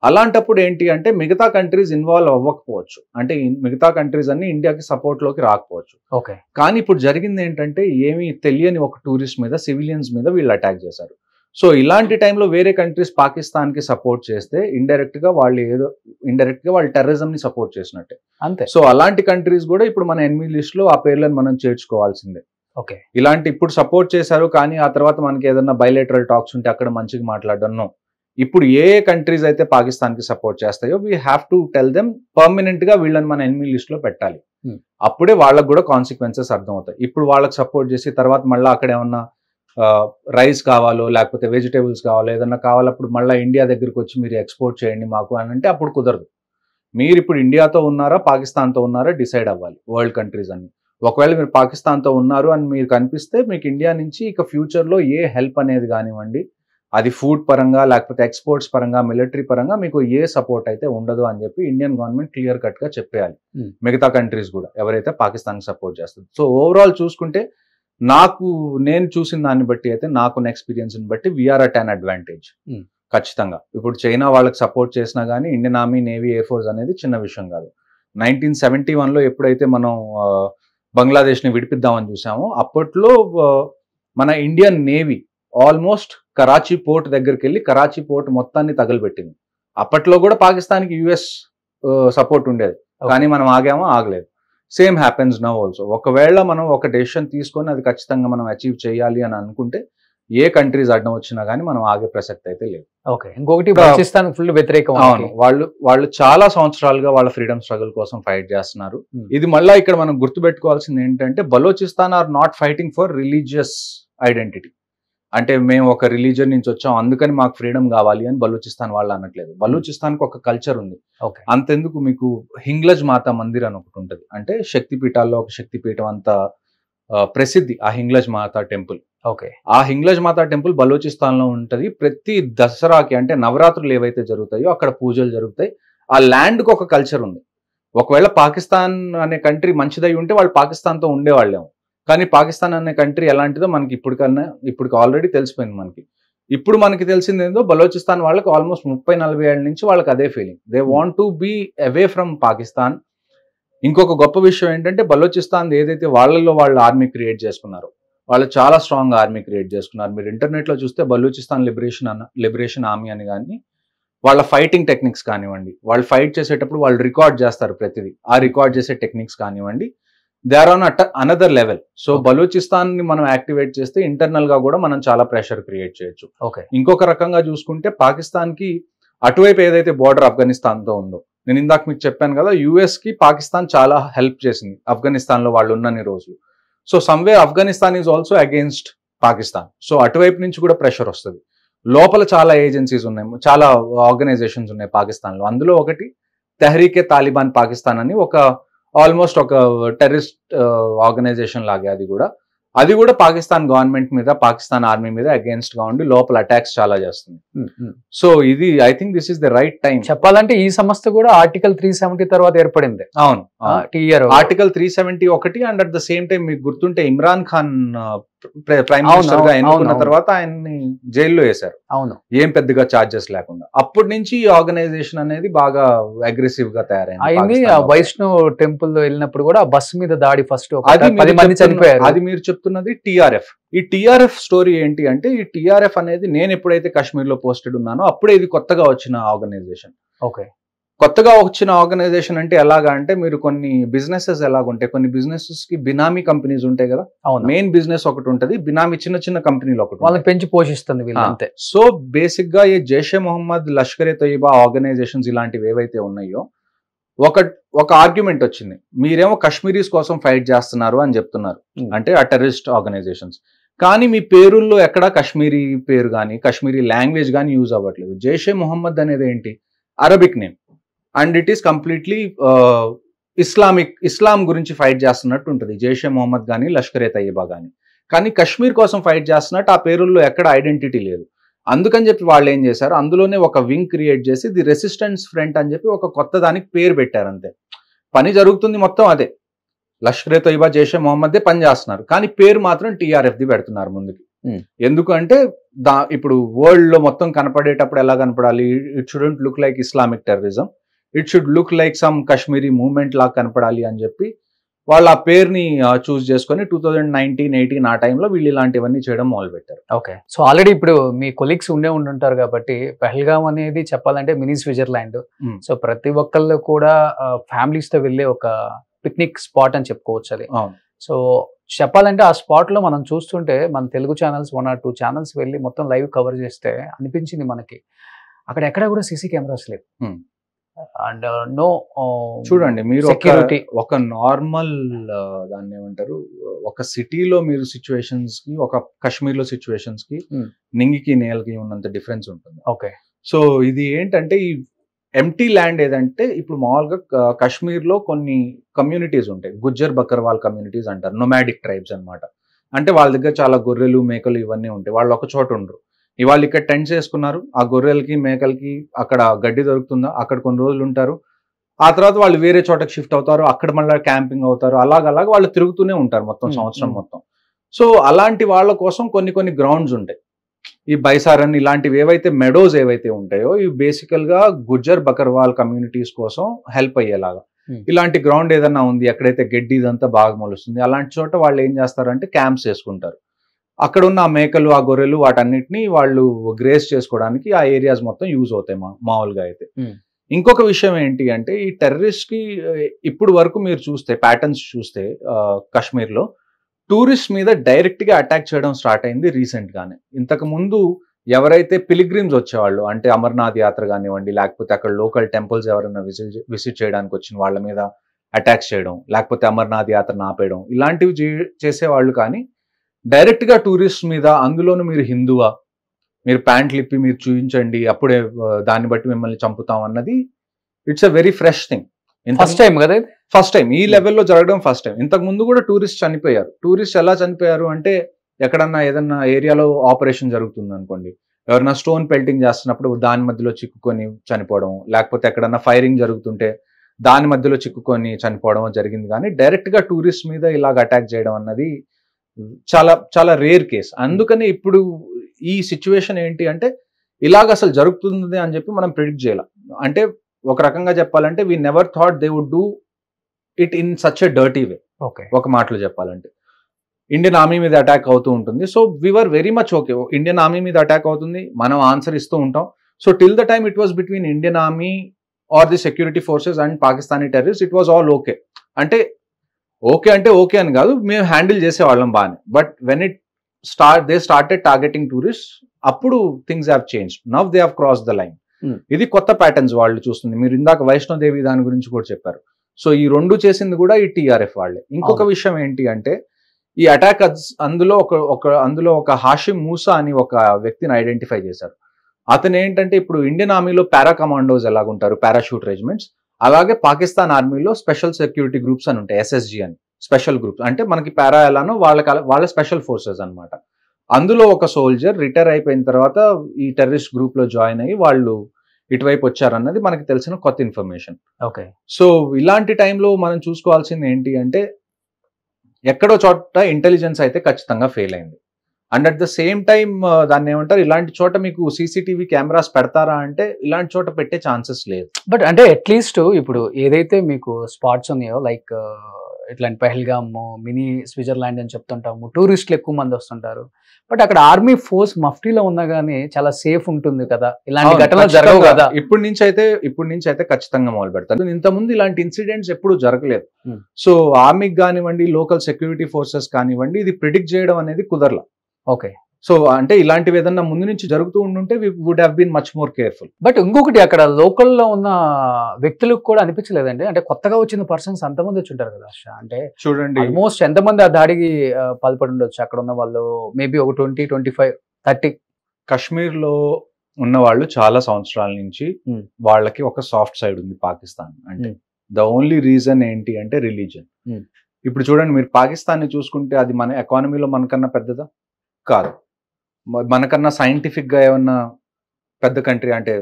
అలాంటప్పుడు ఏంటి అంటే మిగతా కంట్రీస్ ఇన్వాల్వ్ అవ్వకపోవచ్చు, అంటే మిగతా కంట్రీస్ అన్ని ఇండియాకి సపోర్ట్ లోకి రాకపోవచ్చు. ఓకే. కానీ ఇప్పుడు జరిగింది ఏంటంటే, ఏమీ తెలియని ఒక టూరిస్ట్ మీద, సివిలియన్స్ మీద వీళ్ళు అటాక్ చేశారు. సో ఇలాంటి టైంలో వేరే కంట్రీస్ పాకిస్తాన్ కి సపోర్ట్ చేస్తే ఇండైరెక్ట్ గా వాళ్ళు టెర్రరిజం ని సపోర్ట్ చేసినట్టే అంతే. సో అలాంటి కంట్రీస్ కూడా ఇప్పుడు మన ఎనిమీ లిస్ట్ లో ఆ పేర్లను మనం చేర్చుకోవాల్సిందే. ఓకే. ఇలాంటి ఇప్పుడు సపోర్ట్ చేశారు కానీ ఆ తర్వాత మనకి ఏదైనా బైలేటరల్ టాక్స్ ఉంటే అక్కడ మంచిగా మాట్లాడడం. ఇప్పుడు ఏ కంట్రీస్ అయితే పాకిస్తాన్ కి సపోర్ట్ చేస్తాయో we have to tell them permanent గా వీళ్ళని మన ఎనిమీ లిస్ట్ లో పెట్టాలి. అప్పుడే వాళ్ళకు కూడా కాన్సిక్వెన్సెస్ అర్థం అవుతాయి. ఇప్పుడు వాళ్ళకి సపోర్ట్ చేసి తర్వాత మళ్ళీ అక్కడ ఏమన్నా రైస్ కావాలో లేకపోతే వెజిటేబుల్స్ కావాలో ఏదన్నా కావాలప్పుడు మళ్ళీ ఇండియా దగ్గరికి వచ్చి మీరు ఎక్స్పోర్ట్ చేయండి మాకు అని అంటే అప్పుడు కుదరదు. మీరు ఇప్పుడు ఇండియాతో ఉన్నారా పాకిస్తాన్తో ఉన్నారా డిసైడ్ అవ్వాలి. వరల్డ్ కంట్రీస్ అన్ని ఒకవేళ మీరు పాకిస్తాన్తో ఉన్నారు అని మీరు కనిపిస్తే మీకు ఇండియా నుంచి ఇక ఫ్యూచర్లో ఏ హెల్ప్ అనేది కానివ్వండి, అది ఫుడ్ పరంగా లేకపోతే ఎక్స్పోర్ట్స్ పరంగా మిలిటరీ పరంగా మీకు ఏ సపోర్ట్ అయితే ఉండదు అని చెప్పి ఇండియన్ గవర్నమెంట్ క్లియర్ కట్ గా చెప్పేయాలి మిగతా కంట్రీస్ కూడా ఎవరైతే పాకిస్తాన్ సపోర్ట్ చేస్తుంది. సో ఓవరాల్ చూసుకుంటే నేను చూసిన దాన్ని బట్టి అయితే నాకున్న ఎక్స్పీరియన్స్ ని బట్టి వీఆర్ అట్ అన్ అడ్వాంటేజ్ ఖచ్చితంగా. ఇప్పుడు చైనా వాళ్ళకి సపోర్ట్ చేసినా కానీ Indian army navy air force అనేది చిన్న విషయం కాదు. 1971లో ఎప్పుడైతే మనం బంగ్లాదేశ్ ని విడిపిద్దామని చూసామో అప్పట్లో మన Indian navy almost Karachi port దగ్గరికి వెళ్ళి కరాచీ పోర్ట్ మొత్తాన్ని తగలబెట్టింది. అప్పట్లో కూడా పాకిస్తాన్కి యుఎస్ సపోర్ట్ ఉండేది కానీ మనం ఆగలేదు. Same happens now also. ఒకవేళ మనం ఒక డెసిషన్ తీసుకొని అది ఖచ్చితంగా మనం అచీవ్ చేయాలి అని అనుకుంటే ఏ కంట్రీస్ అడ్డం వచ్చినా కానీ మనం ఆగే ప్రసక్తి అయితే లేదు. ఓకే, ఇంకొకటి బలూచిస్తాన్ ఫుల్ వ్యతిరేకం. అవును, వాళ్ళు చాలా సంవత్సరాలుగా వాళ్ళ ఫ్రీడమ్ స్ట్రగుల్ కోసం ఫైట్ చేస్తున్నారు. ఇది మళ్ళీ ఇక్కడ మనం గుర్తుపెట్టుకోవాల్సింది ఏంటంటే Balochistan are not fighting for religious identity. అంటే మేము ఒక రిలీజియన్ నుంచి వచ్చాం అందుకని మాకు ఫ్రీడమ్ కావాలి అని బలూచిస్తాన్ వాళ్ళు అనట్లేదు. బలూచిస్తాన్కి ఒక కల్చర్ ఉంది. అంతెందుకు, మీకు హింగ్లజ్ మాతా మందిర్ అని ఒకటి ఉంటుంది, అంటే శక్తిపీఠాల్లో ఒక శక్తిపీఠం అంత ప్రసిద్ధి ఆ హింగ్లజ్ మాతా టెంపుల్. ఓకే, ఆ హింగ్లజ్ మాతా టెంపుల్ బలూచిస్తాన్ లో ఉంటది. ప్రతి దసరాకి అంటే నవరాత్రులు ఏవైతే జరుగుతాయో అక్కడ పూజలు జరుగుతాయి. ఆ ల్యాండ్ కి ఒక కల్చర్ ఉంది. ఒకవేళ పాకిస్తాన్ అనే కంట్రీ మంచిదై ఉంటే వాళ్ళు పాకిస్తాన్ తో ఉండేవాళ్ళేమో, కానీ పాకిస్తాన్ అనే కంట్రీ ఎలాంటిదో మనకి ఇప్పుడు ఆల్రెడీ తెలిసిపోయింది మనకి. ఇప్పుడు మనకి తెలిసింది ఏందో, బలోచిస్తాన్ వాళ్ళకి ఆల్మోస్ట్ 30-40 ఏళ్ళ నుంచి వాళ్ళకి అదే feeling, they want to be away from Pakistan. ఇంకొక గొప్ప విషయం ఏంటంటే బలోచిస్తాన్ ఏదైతే వాళ్ళలో వాళ్ళు ఆర్మీ క్రియేట్ చేసుకున్నారో, వాళ్ళు చాలా స్ట్రాంగ్ ఆర్మీ క్రియేట్ చేసుకున్నారు. మీరు ఇంటర్నెట్ లో చూస్తే బలూచిస్తాన్ లిబరేషన్ ఆర్మీ అని కానీ వాళ్ళ ఫైటింగ్ టెక్నిక్స్ కానివ్వండి, వాళ్ళు ఫైట్ చేసేటప్పుడు వాళ్ళు రికార్డ్ చేస్తారు ప్రతిదీ. ఆ రికార్డ్ చేసే టెక్నిక్స్ కానివ్వండి, they are on another level. So Balochistan ని మనం యాక్టివేట్ చేస్తే ఇంటర్నల్ గా కూడా మనం చాలా ప్రెషర్ క్రియేట్ చేయొచ్చు. ఇంకొక రకంగా చూసుకుంటే పాకిస్తాన్ కి అటువైపు ఏదైతే బోర్డర్ ఆఫ్ఘనిస్తాన్ తో ఉందో, నేను ఇందాక మీకు చెప్పాను కదా, యుఎస్ కి పాకిస్తాన్ చాలా హెల్ప్ చేసింది ఆఫ్ఘనిస్తాన్ లో వాళ్ళు ఉన్నన్ని రోజులు. So somewhere Afghanistan is also against Pakistan. So అటువైపు నుంచి కూడా ప్రెషర్ వస్తుంది. లోపల చాలా ఏజెన్సీస్ ఉన్నాయి, చాలా ఆర్గనైజేషన్స్ ఉన్నాయి పాకిస్తాన్ లో. అందులో ఒకటి తెహ్రీకే తాలిబాన్ పాకిస్తాన్ అని ఒక ఆల్మోస్ట్ ఒక టెర్రరిస్ట్ ఆర్గనైజేషన్ లాగే. అది కూడా పాకిస్తాన్ గవర్నమెంట్ మీద, పాకిస్తాన్ ఆర్మీ మీద అగేన్స్ట్ గా ఉండి లోపల అటాక్స్ చాలా చేస్తుంది. సో ఇది I think this is the right time. చెప్పాలంటే ఈ సంస్థ కూడా ఆర్టికల్ 370 తర్వాత ఏర్పడింది. అవును, ఆర్టికల్ 370 ఒకటి. And at the same time మీకు గుర్తుంటే ఇమ్రాన్ ఖాన్ ప్రైమ్ మినిస్టర్ గా ఎన్నుకున్న తర్వాత ఆయన్ని జైల్లో వేశారు. అవును, ఏం పెద్దగా చార్జెస్ లేకుండా. అప్పటి నుంచి ఈ ఆర్గనైజేషన్ అనేది బాగా అగ్రెసివ్ గా తయారైంది. వైష్ణవ్ టెంపుల్ లో వెళ్ళినప్పుడు కూడా బస్ మీద దాడి ఫస్ట్ 10 మంది చనిపోయారు. అది మీరు చెప్తున్నది టిఆర్ఎఫ్. ఈ టిఆర్ఎఫ్ స్టోరీ ఏంటి అంటే, ఈ టిఆర్ఎఫ్ అనేది నేను ఎప్పుడైతే కాశ్మీర్ లో పోస్టెడ్ ఉన్నానో అప్పుడే ఇది కొత్తగా వచ్చిన ఆర్గనైజేషన్. ఓకే, కొత్తగా వచ్చిన ఆర్గనైజేషన్ అంటే ఎలాగా అంటే, మీరు కొన్ని బిజినెసెస్ ఎలాగుంటాయి, కొన్ని బిజినెసెస్ కి బినామీ కంపెనీస్ ఉంటాయి కదా. మెయిన్ బిజినెస్ ఒకటి ఉంటుంది, బినామీ చిన్న చిన్న కంపెనీలు ఒకటి, వాళ్ళని పెంచి పోషిస్తుంది వీళ్ళంతే. సో బేసిక్ గా ఈ జైషే మొహమ్మద్, లష్కర్ ఏ తోయిబా ఆర్గనైజేషన్స్ ఇలాంటివి ఏవైతే ఉన్నాయో, ఒక ఆర్గ్యుమెంట్ వచ్చింది, మీరేమో కాశ్మీరీస్ కోసం ఫైట్ చేస్తున్నారు అని చెప్తున్నారు, అంటే ఆ టెర్రరిస్ట్ ఆర్గనైజేషన్స్, కానీ మీ పేరుల్లో ఎక్కడా కాశ్మీరీ పేరు కానీ కాశ్మీరీ లాంగ్వేజ్ కానీ యూజ్ అవ్వట్లేదు. జైషే మొహమ్మద్ అనేది ఏంటి, Arabic name, and it is completely Islam గురించి ఫైట్ చేస్తున్నట్టు ఉంటుంది జైషే మొహమ్మద్ కానీ లష్కర్ ఏ తయ్యబా కానీ. కానీ కాశ్మీర్ కోసం ఫైట్ చేస్తున్నట్టు ఆ పేరుల్లో ఎక్కడ ఐడెంటిటీ లేదు. అందుకని చెప్పి వాళ్ళు ఏం చేశారు, అందులోనే ఒక వింగ్ క్రియేట్ చేసి ది రెసిస్టెన్స్ ఫ్రంట్ అని చెప్పి ఒక కొత్త దానికి పేరు పెట్టారు. అంతే, పని జరుగుతుంది మొత్తం అదే, లష్కర్ ఏ తయ్యబా జైషే మొహమ్మదే పని చేస్తున్నారు, కానీ పేరు మాత్రం టిఆర్ఎఫ్ ది పెడుతున్నారు ముందుకి. ఎందుకంటే ఇప్పుడు వరల్డ్ లో మొత్తం కనపడేటప్పుడు ఎలా కనపడాలి, it shouldn't look like Islamic terrorism, it should look like some Kashmiri movement లాగా కనపడాలి అని చెప్పి వాళ్ళు ఆ పేరుని చూస్ చేసుకుని 2019-18 ఆ టైంలో వీళ్ళు ఇలాంటివన్నీ చేయడం మొదలు పెట్టారు. ఓకే, సో ఆల్రెడీ ఇప్పుడు మీ కొలీగ్స్ ఉండుంటారు కాబట్టి, పహల్గామ్ అనేది చెప్పాలంటే మినీ స్విట్జర్లాండ్. సో ప్రతి ఒక్కళ్ళు కూడా ఫ్యామిలీస్ తో వెళ్ళే ఒక పిక్నిక్ స్పాట్ అని చెప్పుకోవచ్చు అది. సో చెప్పాలంటే ఆ స్పాట్ లో మనం చూస్తుంటే, మన తెలుగు ఛానల్స్ 1 or 2 ఛానల్స్ వెళ్ళి మొత్తం లైవ్ కవర్ చేస్తే అనిపించింది మనకి, అక్కడ ఎక్కడ కూడా సీసీ కెమెరాస్ లేవు. అండ్ నో, చూడండి మీరు ఒక నార్మల్ దాన్ని ఏమంటారు, ఒక సిటీలో మీరు సిచ్యువేషన్స్ కి, ఒక కాశ్మీర్ లో సిచ్యువేషన్స్ కి నింగికి నేలకి ఉన్నంత డిఫరెన్స్ ఉంటుంది. ఓకే, సో ఇది ఏంటంటే, ఈ ఎంటీ ల్యాండ్ ఏదంటే, ఇప్పుడు మామూలుగా కాశ్మీర్ లో కొన్ని కమ్యూనిటీస్ ఉంటాయి, గుజ్జర్ బకర్వాల్ కమ్యూనిటీస్ అంటారు, నొమాడిక్ ట్రైబ్స్ అనమాట. అంటే వాళ్ళ దగ్గర చాలా గొర్రెలు మేకలు ఇవన్నీ ఉంటాయి, వాళ్ళు ఒక చోట ఉండరు. ఇవాళ ఇక్కడ టెంట్స్ వేసుకున్నారు, ఆ గొర్రెలకి మేకలకి అక్కడ గడ్డి దొరుకుతుందా, అక్కడ కొన్ని రోజులు ఉంటారు, ఆ తర్వాత వాళ్ళు వేరే చోటకి షిఫ్ట్ అవుతారు, అక్కడ మళ్ళీ క్యాంపింగ్ అవుతారు, అలాగ వాళ్ళు తిరుగుతూనే ఉంటారు మొత్తం సంవత్సరం మొత్తం. సో అలాంటి వాళ్ళ కోసం కొన్ని గ్రౌండ్స్ ఉంటాయి, ఈ బైసారన్ ఇలాంటివి ఏవైతే మెడోస్ ఏవైతే ఉంటాయో, ఇవి బేసికల్ గా గుజ్జర్ బకర్వాల్ కమ్యూనిటీస్ కోసం హెల్ప్ అయ్యేలాగా. ఇలాంటి గ్రౌండ్ ఏదన్నా ఉంది, ఎక్కడైతే గడ్డి ఇదంతా బాగా మొలుస్తుంది, అలాంటి చోట వాళ్ళు ఏం చేస్తారంటే క్యాంప్స్ వేసుకుంటారు. అక్కడ ఉన్న ఆ మేకలు, ఆ గొర్రెలు, వాటన్నిటిని వాళ్ళు గ్రేస్ చేసుకోవడానికి ఆ ఏరియాస్ మొత్తం యూజ్ అవుతాయి మామూలుగా అయితే. ఇంకొక విషయం ఏంటి అంటే, ఈ టెర్రరిస్ట్ కి ఇప్పుడు వరకు మీరు చూస్తే ప్యాటర్న్స్ చూస్తే కాశ్మీర్ లో టూరిస్ట్ మీద డైరెక్ట్ గా అటాక్ చేయడం స్టార్ట్ అయింది రీసెంట్ గానే. ఇంతకు ముందు ఎవరైతే పిలిగ్రిమ్స్ వచ్చేవాళ్ళు, అంటే అమర్నాథ్ యాత్ర కానివ్వండి, లేకపోతే అక్కడ లోకల్ టెంపుల్స్ ఎవరైనా విజిట్ చేయడానికి వచ్చిన వాళ్ళ మీద అటాక్స్ చేయడం, లేకపోతే అమర్నాథ్ యాత్రను ఆపేయడం, ఇలాంటివి చేసేవాళ్ళు. కానీ డైరెక్ట్ గా టూరిస్ట్ మీద, అందులోనూ మీరు హిందువా, మీరు ప్యాంట్లు ఇప్పి మీరు చూపించండి, అప్పుడే దాన్ని బట్టి మిమ్మల్ని చంపుతాం అన్నది it's a very fresh thing. First time కదా, ఫస్ట్ టైం ఈ లెవెల్లో జరగడం ఫస్ట్ టైం. ఇంతకు ముందు కూడా టూరిస్ట్ చనిపోయారు. టూరిస్ట్ ఎలా చనిపోయారు అంటే, ఎక్కడన్నా ఏదన్నా ఏరియాలో ఆపరేషన్ జరుగుతుంది అనుకోండి, ఎవరైనా స్టోన్ పెల్టింగ్ చేస్తున్నప్పుడు దాని మధ్యలో చిక్కుకొని చనిపోవడం, లేకపోతే ఎక్కడన్నా ఫైరింగ్ జరుగుతుంటే దాని మధ్యలో చిక్కుకొని చనిపోవడం జరిగింది. కానీ డైరెక్ట్ గా టూరిస్ట్ మీద ఇలాగ అటాక్ చేయడం అన్నది చాలా చాలా రేర్ కేస్. అందుకని ఇప్పుడు ఈ సిచ్యువేషన్ ఏంటి అంటే, ఇలాగ అసలు జరుగుతుంది అని చెప్పి మనం ప్రిడిక్ట్ చేయాలి. అంటే ఒక రకంగా చెప్పాలంటే, we never thought they would do it in such a dirty way. ఒక మాటలో చెప్పాలంటే, ఇండియన్ ఆర్మీ మీద అటాక్ అవుతూ ఉంటుంది. So we're very much okay, Indian army మీద అటాక్ అవుతుంది, మనం ఆన్సర్ ఇస్తూ ఉంటాం. So till the time it was between Indian army or the security forces and Pakistani terrorist, it was all okay. అంటే okay అని కాదు, మేము హ్యాండిల్ చేసేవాళ్ళం బాగానే. But when they started targeting tourist, అప్పుడు things have change. Now they have cross the line. ఇది కొత్త patterns వాళ్ళు చూస్తుంది. మీరు ఇందాక వైష్ణోదేవి దాని గురించి కూడా చెప్పారు. సో ఈ రెండు చేసింది కూడా ఈ టీఆర్ఎఫ్ వాళ్ళే. ఇంకొక విషయం ఏంటి అంటే, ఈ అటాక్ అందులో ఒక హాషిమ్ మూసా అని ఒక వ్యక్తిని ఐడెంటిఫై చేశారు. అతను ఏంటంటే, ఇప్పుడు ఇండియన్ ఆర్మీలో పారా కమాండోస్ ఎలాగుంటారు, పారాషూట్ రెజిమెంట్స్, అలాగే పాకిస్తాన్ ఆర్మీలో స్పెషల్ సెక్యూరిటీ గ్రూప్స్ అని ఉంటాయి, SSG అని, స్పెషల్ గ్రూప్స్. అంటే మనకి పారా ఎలానో వాళ్ళ స్పెషల్ ఫోర్సెస్ అనమాట. అందులో ఒక సోల్జర్ రిటైర్ అయిపోయిన తర్వాత ఈ టెర్రరిస్ట్ గ్రూప్ లో జాయిన్ అయ్యి వాళ్ళు ఇటువైపు వచ్చారన్నది మనకి తెలిసిన కొత్త ఇన్ఫర్మేషన్. ఓకే. సో ఇలాంటి టైంలో మనం చూసుకోవాల్సింది ఏంటి అంటే, ఎక్కడో చోట ఇంటెలిజెన్స్ అయితే ఖచ్చితంగా ఫెయిల్ అయింది. And at the same time దాన్ని ఏమంటారు, ఇలాంటి చోట మీకు CCTV కెమెరాస్ పెడతారా అంటే, ఇలాంటి చోట పెట్టే ఛాన్సెస్ లేదు. బట్ అంటే అట్లీస్ట్ ఇప్పుడు ఏదైతే మీకు స్పాట్స్ ఉన్నాయో, లైక్ ఇట్లాంటి పెహల్గామ్, మినీ స్విట్జర్లాండ్ అని చెప్తుంటాము, టూరిస్టులు ఎక్కువ మంది వస్తుంటారు. బట్ అక్కడ ఆర్మీ ఫోర్స్ మఫ్టీలో ఉన్నా గానీ చాలా సేఫ్ ఉంటుంది కదా, ఇలాంటి ఘటనలు జరగవు కదా. ఇప్పటి నుంచి అయితే ఖచ్చితంగా మొదలు పెడతారు. ఇంతకుముందు ఇలాంటి ఇన్సిడెంట్స్ ఎప్పుడు జరగలేదు. సో ఆర్మీకి కానివ్వండి, లోకల్ సెక్యూరిటీ ఫోర్సెస్ కానివ్వండి, ఇది ప్రిడిక్ట్ చేయడం అనేది కుదరలా. ఓకే. సో అంటే ఇలాంటివి ఏదన్నా ముందు నుంచి జరుగుతూ ఉండుంటే we would have been much more careful. But ఇంకొకటి, అక్కడ లోకల్లో ఉన్న వ్యక్తులకు కూడా అనిపించలేదండి, అంటే కొత్తగా వచ్చిన పర్సన్స్ అంతమంది వచ్చి ఉంటారు కదా, అంటే చూడండి ఆల్మోస్ట్ ఎంతమంది ఆ దాడికి పాల్పడి ఉండొచ్చు అక్కడ ఉన్న వాళ్ళు? మేబీ ఒక 20, 25, 30. కశ్మీర్ లో ఉన్న వాళ్ళు చాలా సంవత్సరాల నుంచి వాళ్ళకి ఒక సాఫ్ట్ సైడ్ ఉంది పాకిస్తాన్ అంటే. ద ఓన్లీ రీజన్ ఏంటి అంటే రిలీజన్. ఇప్పుడు చూడండి, మీరు పాకిస్తాన్ ని చూసుకుంటే అది మన ఎకానమీలో మనకన్నా పెద్దదా? కాదు. మనకన్నా సైంటిఫిక్ గా ఏమన్నా పెద్ద కంట్రీ అంటే,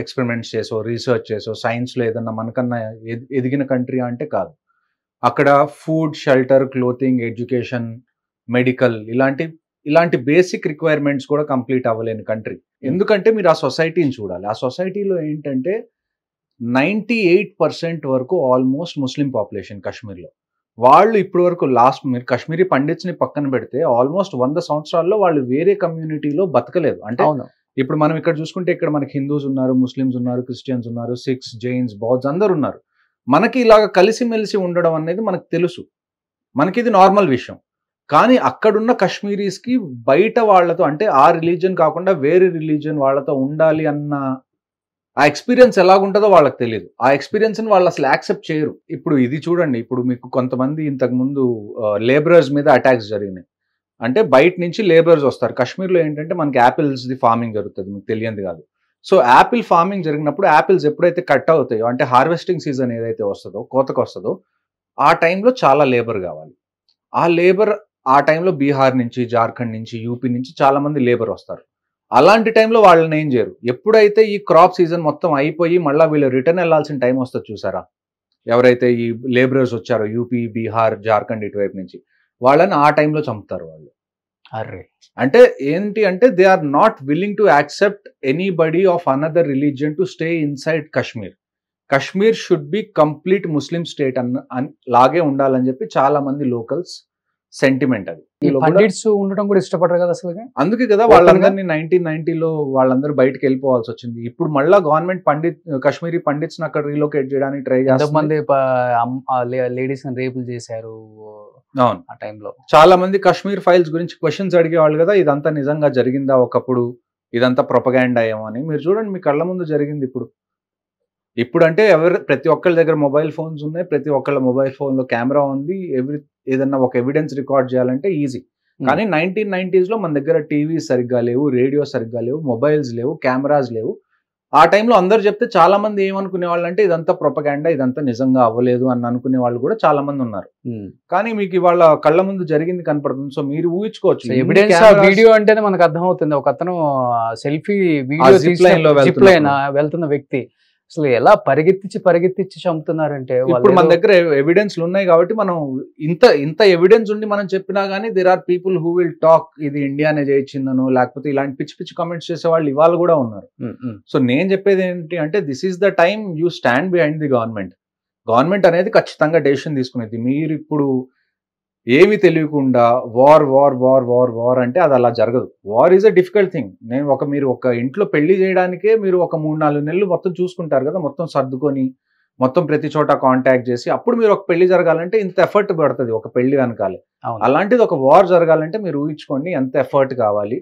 ఎక్స్పెరిమెంట్స్ చేసో రీసెర్చ్ చేసో సైన్స్ లో ఏదన్నా మనకన్నా ఎదిగిన కంట్రీ అంటే కాదు. అక్కడ food, shelter, clothing, education, medical ఇలాంటి బేసిక్ రిక్వైర్మెంట్స్ కూడా కంప్లీట్ అవ్వలేని కంట్రీ. ఎందుకంటే మీరు ఆ సొసైటీని చూడాలి. ఆ సొసైటీలో ఏంటంటే 98% వరకు ఆల్మోస్ట్ ముస్లిం పాపులేషన్ కశ్మీర్లో. వాళ్ళు ఇప్పటి వరకు మీరు కాశ్మీరీ పండిట్స్ ని పక్కన పెడితే ఆల్మోస్ట్ 100 సంవత్సరాల్లో వాళ్ళు వేరే కమ్యూనిటీలో బతకలేదు. అంటే ఇప్పుడు మనం ఇక్కడ చూసుకుంటే, ఇక్కడ మనకి హిందూస్ ఉన్నారు, ముస్లిమ్స్ ఉన్నారు, క్రిస్టియన్స్ ఉన్నారు, సిఖ్స్, జైన్స్, బౌద్ధs అందరు ఉన్నారు. మనకి ఇలాగ కలిసిమెలిసి ఉండడం అనేది మనకు తెలుసు, మనకి ఇది నార్మల్ విషయం. కానీ అక్కడున్న కశ్మీరీస్ కి బయట వాళ్ళతో, అంటే ఆ రిలీజియన్ కాకుండా వేరే రిలీజియన్ వాళ్ళతో ఉండాలి అన్న ఆ ఎక్స్పీరియన్స్ ఎలాగుంటుందో వాళ్ళకి తెలియదు. ఆ ఎక్స్పీరియన్స్ ని వాళ్ళు అసలు యాక్సెప్ట్ చేయరు. ఇప్పుడు ఇది చూడండి, ఇప్పుడు మీకు కొంతమంది ఇంతకు ముందు లేబరర్స్ మీద అటాక్స్ జరిగినాయి. అంటే బయట నుంచి లేబరర్స్ వస్తారు. కశ్మీర్లో ఏంటంటే మనకి యాపిల్స్ ది ఫార్మింగ్ జరుగుతుంది, మీకు తెలియంది కాదు. సో యాపిల్ ఫార్మింగ్ జరిగినప్పుడు యాపిల్స్ ఎప్పుడైతే కట్ అవుతాయో, అంటే హార్వెస్టింగ్ సీజన్ ఏదైతే వస్తుందో, కోతకు వస్తుందో, ఆ టైంలో చాలా లేబర్ కావాలి. ఆ లేబర్ ఆ టైంలో బీహార్ నుంచి, జార్ఖండ్ నుంచి, యూపీ నుంచి చాలా మంది లేబర్ వస్తారు. అలాంటి టైంలో వాళ్ళని ఏం చేయరు. ఎప్పుడైతే ఈ క్రాప్ సీజన్ మొత్తం అయిపోయి మళ్ళీ వీళ్ళు రిటర్న్ వెళ్లాల్సిన టైం వస్తుంది చూసారా, ఎవరైతే ఈ లేబరర్స్ వచ్చారో యూపీ, బీహార్, జార్ఖండ్ ఇటువైపు నుంచి, వాళ్ళని ఆ టైంలో చంపుతారు వాళ్ళు. అరే, అంటే ఏంటి అంటే, they are not willing to accept anybody of another religion to stay inside Kashmir. Kashmir should be complete Muslim state లాగే ఉండాలని చెప్పి చాలా మంది లోకల్స్ సెంటిమెంట్. అది పండిట్స్ ఉండడం కూడా ఇష్టపడరు కదా అసలు. అందుకే కదా వాళ్ళందరినీ 1990లో వాళ్ళందరూ బయటకు వెళ్ళిపోవాల్సి వచ్చింది. ఇప్పుడు మళ్ళా గవర్నమెంట్ కాశ్మీరీ పండిట్స్ అక్కడ రీలొకేట్ చేయడానికి ట్రై చేస్తారు. మంది లేడీస్ రేపులు చేశారు, అవును. ఆ టైంలో. చాలా మంది కాశ్మీర్ ఫైల్స్ గురించి క్వశ్చన్స్ అడిగేవాళ్ళు కదా, ఇదంతా నిజంగా జరిగిందా ఒకప్పుడు, ఇదంతా ప్రొపగాండా ఏమో అని. మీరు చూడండి మీ కళ్ళ ముందు జరిగింది ఇప్పుడు. ఇప్పుడంటే ప్రతి ఒక్కళ్ళ దగ్గర మొబైల్ ఫోన్స్ ఉన్నాయి. ప్రతి ఒక్కళ్ళ మొబైల్ ఫోన్‌లో కెమెరా ఉంది. ఏదన్నా ఒక ఎవిడెన్స్ రికార్డ్ చేయాలంటే ఈజీ. కానీ 1990స్‌లో మన దగ్గర టీవీస్ సరిగ్గా లేవు, రేడియో సరిగ్గా లేవు, మొబైల్స్ లేవు, కెమెరాస్ లేవు. ఆ టైంలో అందరూ చెప్తే చాలా మంది ఏమనుకునేవాళ్ళంటే ఇదంతా ప్రొపగాండా, ఇదంతా నిజంగా అవ్వలేదు అని అనుకునే వాళ్ళు కూడా చాలా మంది ఉన్నారు. కానీ మీకు ఇవాళ కళ్ళ ముందు జరిగింది కనపడుతుంది. సో మీరు ఊహించుకోవచ్చు. ఎవిడెన్స్ వీడియో అంటేనే మనకు అర్థమవుతుంది. ఒక అతను సెల్ఫీ వీడియో జిప్ లైన్ వెళ్తున్న వ్యక్తి అసలు ఎలా పరిగెత్తించి చంపుతున్నారంటే. ఇప్పుడు మన దగ్గర ఎవిడెన్స్లు ఉన్నాయి కాబట్టి మనం ఇంత ఎవిడెన్స్ ఉండి మనం చెప్పినా గానీ there are people who will talk ఇది ఇండియానే చేయించిందనో లేకపోతే ఇలాంటి పిచ్చి పిచ్చి కామెంట్స్ చేసే వాళ్ళు ఇవాళ కూడా ఉన్నారు. సో నేను చెప్పేది ఏంటి అంటే this is the time you stand behind the government అనేది ఖచ్చితంగా డెసిషన్ తీసుకునేది. మీరు ఇప్పుడు ఏమి తెలియకుండా వార్ అంటే అది అలా జరగదు. War is a difficult thing. మీరు ఒక ఇంట్లో పెళ్లి చేయడానికే మీరు ఒక 3-4 నెలలు మొత్తం చూసుకుంటారు కదా, మొత్తం సర్దుకొని మొత్తం ప్రతి చోట కాంటాక్ట్ చేసి అప్పుడు మీరు ఒక పెళ్లి జరగాలంటే ఇంత ఎఫర్ట్ పడుతుంది ఒక పెళ్లి వెనకాలే. అలాంటిది ఒక వార్ జరగాలంటే మీరు ఊహించుకోండి ఎంత ఎఫర్ట్ కావాలి,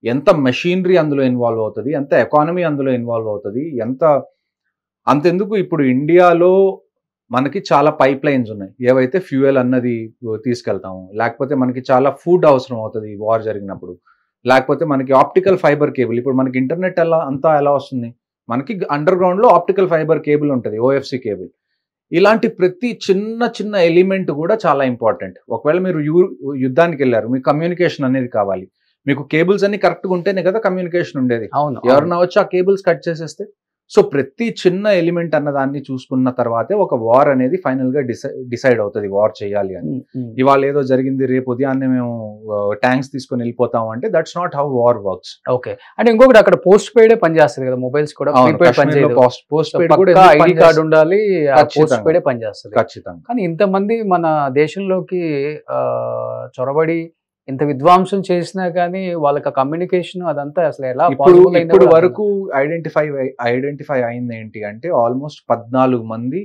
ఎంత మెషినరీ అందులో ఇన్వాల్వ్ అవుతుంది, ఎంత ఎకానమీ అందులో ఇన్వాల్వ్ అవుతుంది, అంతెందుకు ఇప్పుడు ఇండియాలో మనకి చాలా పైప్ లైన్స్ ఉన్నాయి. ఏవైతే ఫ్యూయల్ అన్నది తీసుకెళ్తాము, లేకపోతే మనకి చాలా ఫుడ్ అవసరం అవుతుంది వార్ జరిగినప్పుడు, లేకపోతే మనకి ఆప్టికల్ ఫైబర్ కేబుల్. ఇప్పుడు మనకి ఇంటర్నెట్ ఎలా వస్తుంది, మనకి అండర్ గ్రౌండ్ లో ఆప్టికల్ ఫైబర్ కేబుల్ ఉంటుంది, ఓఎఫ్సి కేబుల్. ఇలాంటి ప్రతి చిన్న ఎలిమెంట్ కూడా చాలా ఇంపార్టెంట్. ఒకవేళ మీరు యుద్ధానికి వెళ్ళారు, మీకు కమ్యూనికేషన్ అనేది కావాలి, మీకు కేబుల్స్ అన్ని కరెక్ట్గా ఉంటేనే కదా కమ్యూనికేషన్ ఉండేది. ఎవరన్నా వచ్చి ఆ కేబుల్స్ కట్ చేసేస్తే. సో ప్రతి చిన్న ఎలిమెంట్ అన్నదాన్ని చూసుకున్న తర్వాతే ఒక వార్ అనేది ఫైనల్ గా డిసైడ్ అవుతుంది వార్ చేయాలి అని. ఇవాళ ఏదో జరిగింది రేపు ఉదయాన్నే మేము ట్యాంక్స్ తీసుకొని వెళ్ళిపోతాం అంటే that's not how war works. Okay. అంటే ఇంకొకటి అక్కడ పోస్ట్ పెయిడ్ పనిచేస్తుంది కదా, మొబైల్స్ కూడా పోస్ట్ పెయిడ్ కూడా ఐడి కార్డు ఉండాలి, పోస్ట్ పెయిడ్ పనిచేస్తుంది ఖచ్చితంగా. కానీ ఇంతమంది మన దేశంలోకి చొరబడి ఇంత విధ్వంసం చేసినా కానీ వాళ్ళకి కమ్యూనికేషన్ అదంతా అసలు ఎలా ఇప్పుడు వరకు ఐడెంటిఫై అయింది ఏంటి అంటే ఆల్మోస్ట్ 14 మంది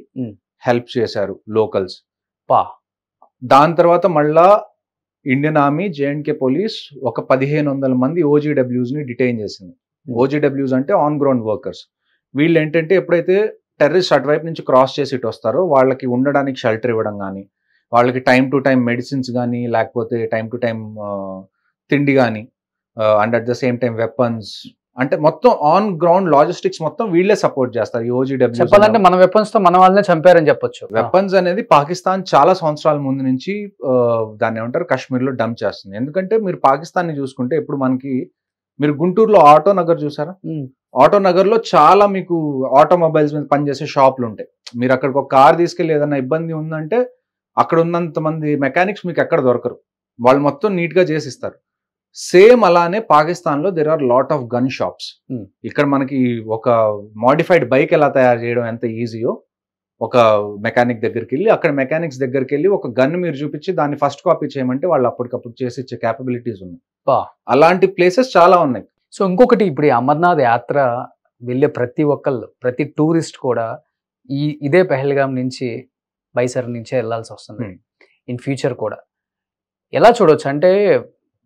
హెల్ప్ చేశారు లోకల్స్. దాని తర్వాత మళ్ళా ఇండియన్ ఆర్మీ, జేఎండ్కే పోలీస్ ఒక 1500 మంది ఓజీడబ్ల్యూస్ ని డిటైన్ చేసింది. ఓజీడబ్ల్యూస్ అంటే ఆన్ గ్రౌండ్ వర్కర్స్. వీళ్ళు ఏంటంటే ఎప్పుడైతే టెర్రరిస్ట్ అటువైపు నుంచి క్రాస్ చేసి ఇటు వస్తారో వాళ్ళకి ఉండడానికి షెల్టర్ ఇవ్వడం కానీ, వాళ్ళకి టైం టు టైం మెడిసిన్స్ కానీ, లేకపోతే టైం టు టైం తిండి కానీ, and at the same time weapons, అంటే మొత్తం ఆన్ గ్రౌండ్ లాజిస్టిక్స్ మొత్తం వీళ్ళే సపోర్ట్ చేస్తారు. ఈ ఓజీడబ్ల్యూ చెప్పాలంటే మన వెపన్స్ తో మన వాళ్ళనే చంపారని చెప్పొచ్చు. వెపన్స్ అనేది పాకిస్తాన్ చాలా సంవత్సరాల ముందు నుంచి దాన్ని ఏమంటారు కాశ్మీర్ లో డంప్ చేస్తుంది. ఎందుకంటే మీరు పాకిస్తాన్ ని చూసుకుంటే ఇప్పుడు మీరు గుంటూరులో ఆటో నగర్ చూసారా? ఆటో నగర్ లో చాలా మీకు ఆటోమొబైల్స్ మీద పనిచేసే షాపులు ఉంటాయి. మీరు అక్కడికి ఒక కార్ తీసుకెళ్లి ఏదైనా ఇబ్బంది ఉందంటే అక్కడ ఉన్నంత మంది మెకానిక్స్ మీకు ఎక్కడ దొరకరు, వాళ్ళు మొత్తం నీట్ గా చేసిస్తారు. సేమ్ అలానే పాకిస్తాన్ లో there are lot of gun shops. ఇక్కడ మనకి ఒక మోడిఫైడ్ బైక్ ఎలా తయారు చేయడం ఎంత ఈజీయో ఒక మెకానిక్ దగ్గరికి వెళ్ళి అక్కడ మెకానిక్స్ దగ్గరికి వెళ్ళి ఒక గన్ మీరు చూపించి దాన్ని ఫస్ట్ కాపీ చేయమంటే వాళ్ళు అప్పటికప్పుడు చేసి ఇచ్చే క్యాపబిలిటీస్ ఉన్నాయి. అలాంటి ప్లేసెస్ చాలా ఉన్నాయి. సో ఇంకొకటి, ఇప్పుడు ఈ అమర్నాథ్ యాత్ర వెళ్ళే ప్రతి టూరిస్ట్ కూడా ఇదే పెహల్గాం నుంచి బైసర్ నుంచే వెళ్లాల్సి వస్తుంది ఇన్ ఫ్యూచర్ కూడా. ఎలా చూడొచ్చు అంటే